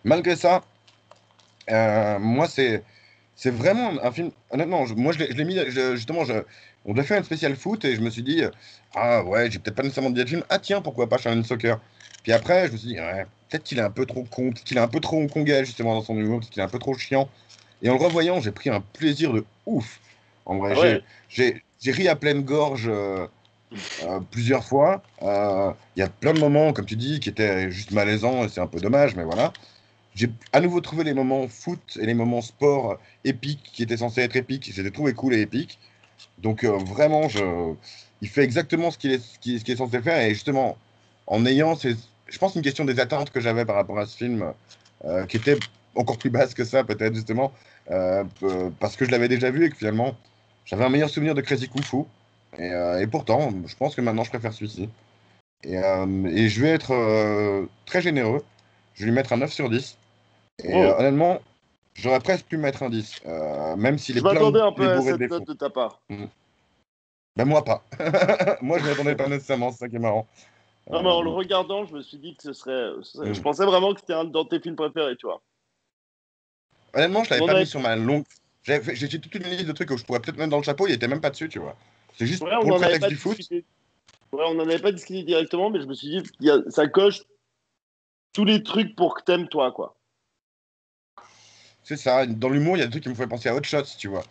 Malgré ça, moi, c'est vraiment un film. Honnêtement, moi, je l'ai mis. Justement, on devait faire une spéciale foot et je me suis dit, ah ouais, j'ai peut-être pas nécessairement dit le film. Ah tiens, pourquoi pas Shaolin Soccer? Puis après, je me suis dit, ouais, peut-être qu'il est un peu trop con, peut-être qu'il est un peu trop hongkongais justement dans son humour, peut-être qu'il est un peu trop chiant. Et en le revoyant, j'ai pris un plaisir de ouf. En vrai, Ah ouais. j'ai ri à pleine gorge plusieurs fois. Il y a plein de moments, comme tu dis, qui étaient juste malaisants et c'est un peu dommage, mais voilà. J'ai à nouveau trouvé les moments foot et les moments sport épiques qui étaient censés être épiques. J'ai trouvé cool et épique. Donc vraiment, il fait exactement ce qu'il est censé faire. Et justement, en ayant je pense une question des attentes que j'avais par rapport à ce film, qui était encore plus basse que ça, peut-être justement, parce que je l'avais déjà vu et que finalement, j'avais un meilleur souvenir de Crazy Kung Fu. Et pourtant, je pense que maintenant, je préfère celui-ci. Et je vais être très généreux. Je vais lui mettre un 9 sur 10. Et Oh. honnêtement, j'aurais presque pu mettre un 10, même s'il Je est plein m'attendais un il est peu à bourré de cette note défauts. de ta part. Mm. Ben moi pas. Moi je m'y attendais pas nécessairement, c'est ça qui est marrant. Non, mais en le Euh, regardant, je me suis dit que je mm. pensais vraiment que c'était un dans tes films préférés, tu vois. Honnêtement, je On l'avais en pas mis avait, sur ma longue. J'ai toute une liste de trucs que je pourrais peut-être mettre dans le chapeau, il était même pas dessus, tu vois. C'est juste ouais, on pour le n'en avait prétexte pas du foot. discuté. Ouais, on n'en avait pas discuté directement, mais je me suis dit, ça coche tous les trucs pour que t'aimes toi, quoi. C'est ça. Dans l'humour, il y a des trucs qui me font penser à Hot Shots, tu vois.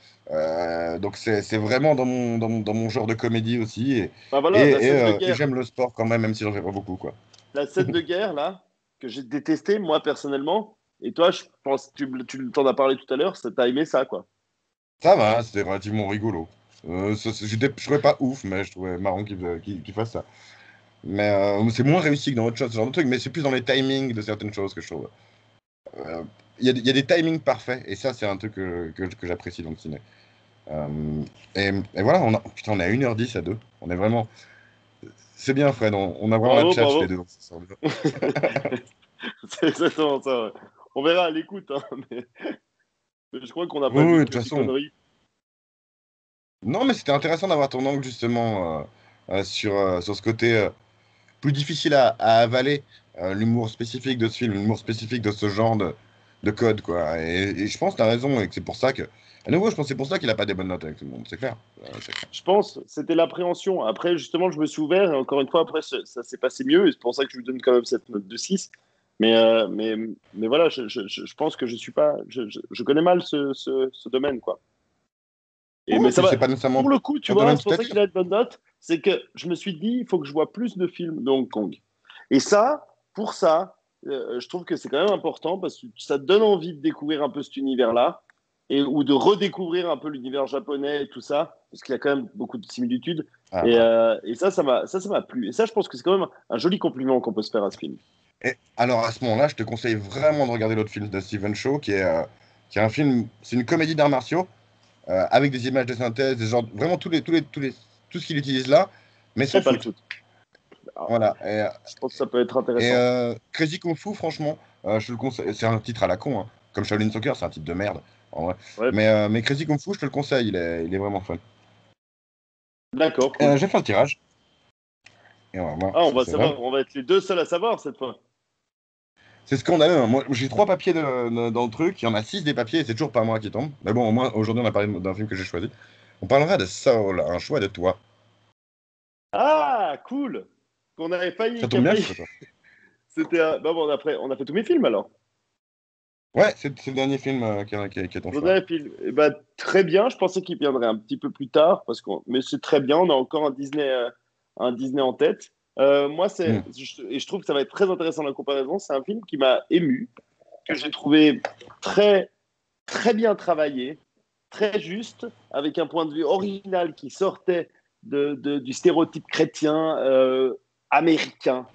Donc c'est vraiment dans mon genre de comédie aussi. Et, Bah et, voilà, et, euh, et j'aime le sport quand même si j'en fais pas beaucoup, quoi. la scène de guerre, là, que j'ai détesté, moi, personnellement, et toi, je pense, tu t'en as parlé tout à l'heure, t'as aimé ça, quoi. Ça va, c'était relativement rigolo. Je trouvais pas ouf, mais je trouvais marrant qu'il fasse ça. Mais c'est moins réussi que dans autre chose, ce genre de truc, mais c'est plus dans les timings de certaines choses que je trouve. Euh, il y a des timings parfaits, et ça, c'est un truc que j'apprécie dans le ciné. Euh, et voilà, putain, on est à 1h10 à deux. On est vraiment. C'est bien, Fred, on a vraiment la Bravo, tchatch les bravo. deux. C'est exactement ça, ouais. On verra à l'écoute, hein, mais je crois qu'on n'a Oui, pas oui, dit de de toute petites façon. conneries. Non, mais c'était intéressant d'avoir ton angle, justement, sur ce côté. Plus difficile à avaler l'humour spécifique de ce film, l'humour spécifique de ce genre de code, quoi. Et je pense que tu as raison, et que c'est pour ça que. À nouveau, je pense que c'est pour ça qu'il a pas des bonnes notes avec tout le monde, c'est clair. C'est clair. Je pense, c'était l'appréhension. Après, justement, je me suis ouvert, et encore une fois, après, ça s'est passé mieux, et c'est pour ça que je lui donne quand même cette note de 6. Mais voilà, je pense que je suis pas, je connais mal ce domaine, quoi. Mais Ouais, ça puis va. c'est pas nécessairement Pour le coup, tu ton vois, domaine c'est qui pour ça t'attire. qu'il a de bonnes notes. C'est que je me suis dit, il faut que je vois plus de films de Hong Kong. Et ça, pour ça, je trouve que c'est quand même important parce que ça te donne envie de découvrir un peu cet univers-là ou de redécouvrir un peu l'univers japonais et tout ça, parce qu'il y a quand même beaucoup de similitudes. Ah, bah. Et ça m'a plu. Et ça, je pense que c'est quand même un joli compliment qu'on peut se faire à ce film. Et alors à ce moment-là, je te conseille vraiment de regarder l'autre film de Steven Chow, qui est un film, c'est une comédie d'arts martiaux, avec des images de synthèse, des genres, vraiment tout ce qu'il utilise là, mais Et sans pas le foot. foot. Alors, Voilà. je pense que ça peut être intéressant. Crazy Kung Fu, franchement, je te le conseille. C'est un titre à la con, hein. Comme Shaolin Soccer, c'est un titre de merde, en vrai. Ouais, Mais Crazy Kung Fu, je te le conseille, il est vraiment fun. d'accord, cool. J'ai fait un tirage, et on va voir Ah, on ce que va ça donne. savoir, on va être les deux seuls à savoir cette fois. C'est scandaleux, hein. Moi, j'ai 3 papiers dans le truc, il y en a 6 des papiers, et c'est toujours pas moi qui tombe. Mais bon, au moins, aujourd'hui, on a parlé d'un film que j'ai choisi. On parlera de Soul, un choix de toi. Ah, cool! Qu'on avait failli, Ça qui a tombe bien, failli. c'est pas toi. C'était. Bah bon, on a fait tous mes films alors. Ouais, c'est le dernier film qui est ton Le choix. dernier film. Eh ben, très bien. Je pensais qu'il viendrait un petit peu plus tard, mais c'est très bien. On a encore un Disney en tête. Moi, Hmm. et je trouve que ça va être très intéressant la comparaison. C'est un film qui m'a ému, que j'ai trouvé très, très bien travaillé, très juste, avec un point de vue original qui sortait du stéréotype chrétien américain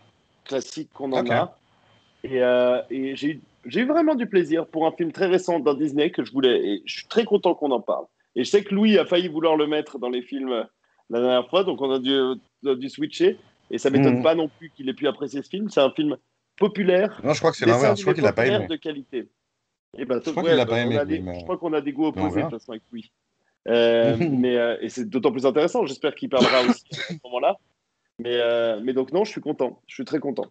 classique qu'on en Ok. a. Et j'ai eu vraiment du plaisir pour un film très récent d'un Disney que je voulais. Et je suis très content qu'on en parle. Et je sais que Louis a failli vouloir le mettre dans les films la dernière fois, donc on a dû switcher. Et ça m'étonne Hmm. pas non plus qu'il ait pu apprécier ce film. C'est un film populaire, Non, je crois que c'est dessin l'inverse. Je animé crois qu'il l'a pas populaire aimé. de qualité. Et ben, Je crois qu'il ouais, l'a ben, pas aimé, Louis, je mais, crois qu'on a des goûts mais on opposés de verra. toute façon avec Louis. Et c'est d'autant plus intéressant. J'espère qu'il parlera aussi à ce moment-là. Mais donc non, je suis content. Je suis très content.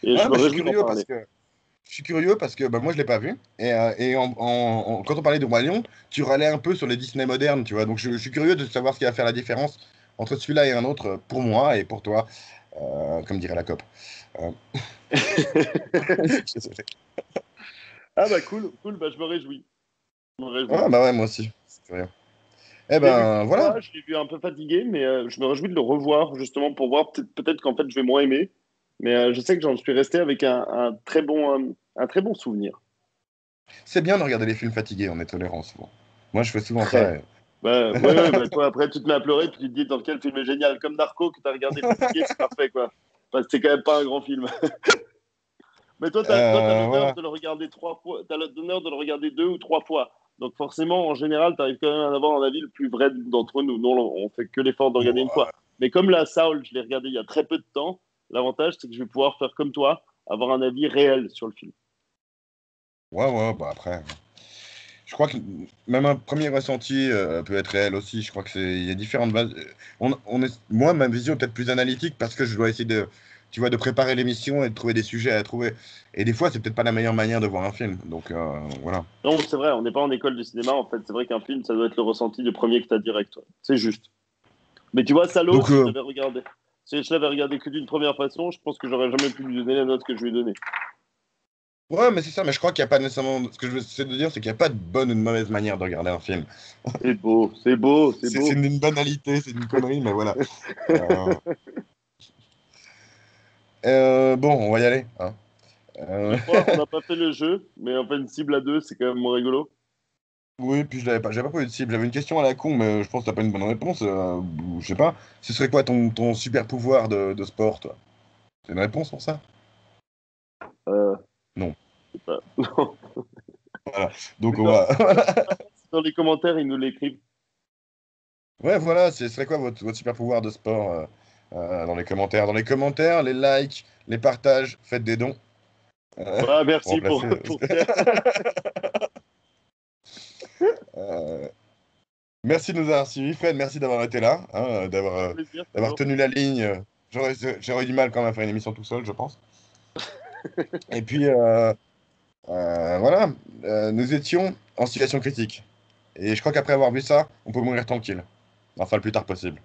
Et Ouais, je me bah, réjouis d'en parler. je suis curieux parce que bah, moi je l'ai pas vu quand on parlait de Roi Lion, tu râlais un peu sur les Disney modernes, tu vois. Donc je suis curieux de savoir ce qui va faire la différence entre celui-là et un autre pour moi et pour toi, comme dirait la COP. Euh, désolé. Ah bah cool, cool, bah je me réjouis. Je me réjouis. Ah bah ouais, moi aussi. C'est curieux. Eh Je l'ai vu ben qu'une voilà. fois, je l'ai vu un peu fatigué, mais je me réjouis de le revoir justement pour voir peut-être qu'en fait je vais moins aimer. Mais je sais que j'en suis resté avec un très bon souvenir. C'est bien de regarder les films fatigués, on est tolérant souvent. Moi je fais souvent ça. Très. Bah, ouais, ouais, bah, toi après tu te mets à pleurer puis tu te dis dans quel film est génial. Comme Narco que tu as regardé fatigué, c'est parfait quoi. Parce que c'est quand même pas un grand film. Mais toi, t'as l'honneur Voilà. de le regarder 3 fois, t'as l'honneur de le regarder 2 ou 3 fois. Donc forcément, en général, tu arrives quand même à avoir un avis le plus vrai d'entre nous. Nous, on fait que l'effort de regarder une fois. Mais comme la Saul, je l'ai regardé il y a très peu de temps, l'avantage, c'est que je vais pouvoir faire comme toi, avoir un avis réel sur le film. Ouais, ouais, bah après. Je crois que même un premier ressenti peut être réel aussi. Je crois que il y a différentes bases. Moi, ma vision est peut-être plus analytique parce que je dois essayer tu vois, de préparer l'émission et de trouver des sujets à trouver. Et des fois, c'est peut-être pas la meilleure manière de voir un film. Donc voilà. Non, c'est vrai, on n'est pas en école de cinéma, en fait. C'est vrai qu'un film, ça doit être le ressenti du premier que tu as direct. Ouais. C'est juste. Mais tu vois, Salo, Donc si je l'avais regardé que d'une première façon, je pense que j'aurais jamais pu lui donner la note que je lui ai donnée. ouais, mais c'est ça. Mais je crois qu'il n'y a pas nécessairement. Ce que je veux essayer de dire, c'est qu'il n'y a pas de bonne ou de mauvaise manière de regarder un film. C'est beau, c'est beau, c'est C'est beau. une banalité, c'est une connerie, mais voilà. Euh, bon, on va y aller, hein. Je Euh, crois, on n'a pas fait le jeu, mais on fait une cible à deux, c'est quand même moins rigolo. Oui, puis j'avais pas prévu de cible. J'avais une question à la con, mais je pense que t'as pas une bonne réponse. Ou je sais pas. Ce serait quoi ton super pouvoir de sport, toi? C'est une réponse pour ça? Euh, Non. je sais pas. Non. Voilà. Donc Mais on va. dans les commentaires, ils nous l'écrivent. Ouais, voilà. Ce serait quoi votre super pouvoir de sport dans les commentaires? Dans les commentaires, les likes, les partages, faites des dons Ah, pour merci pour, remplacer. pour Pierre. Euh, merci de nous avoir suivis, Fred. Merci d'avoir été là, hein, Un plaisir, d'avoir toujours. tenu la ligne. J'aurais eu du mal quand même à faire une émission tout seul, je pense. Et puis. Voilà, nous étions en situation critique. Et je crois qu'après avoir vu ça, on peut mourir tranquille. Enfin, le plus tard possible.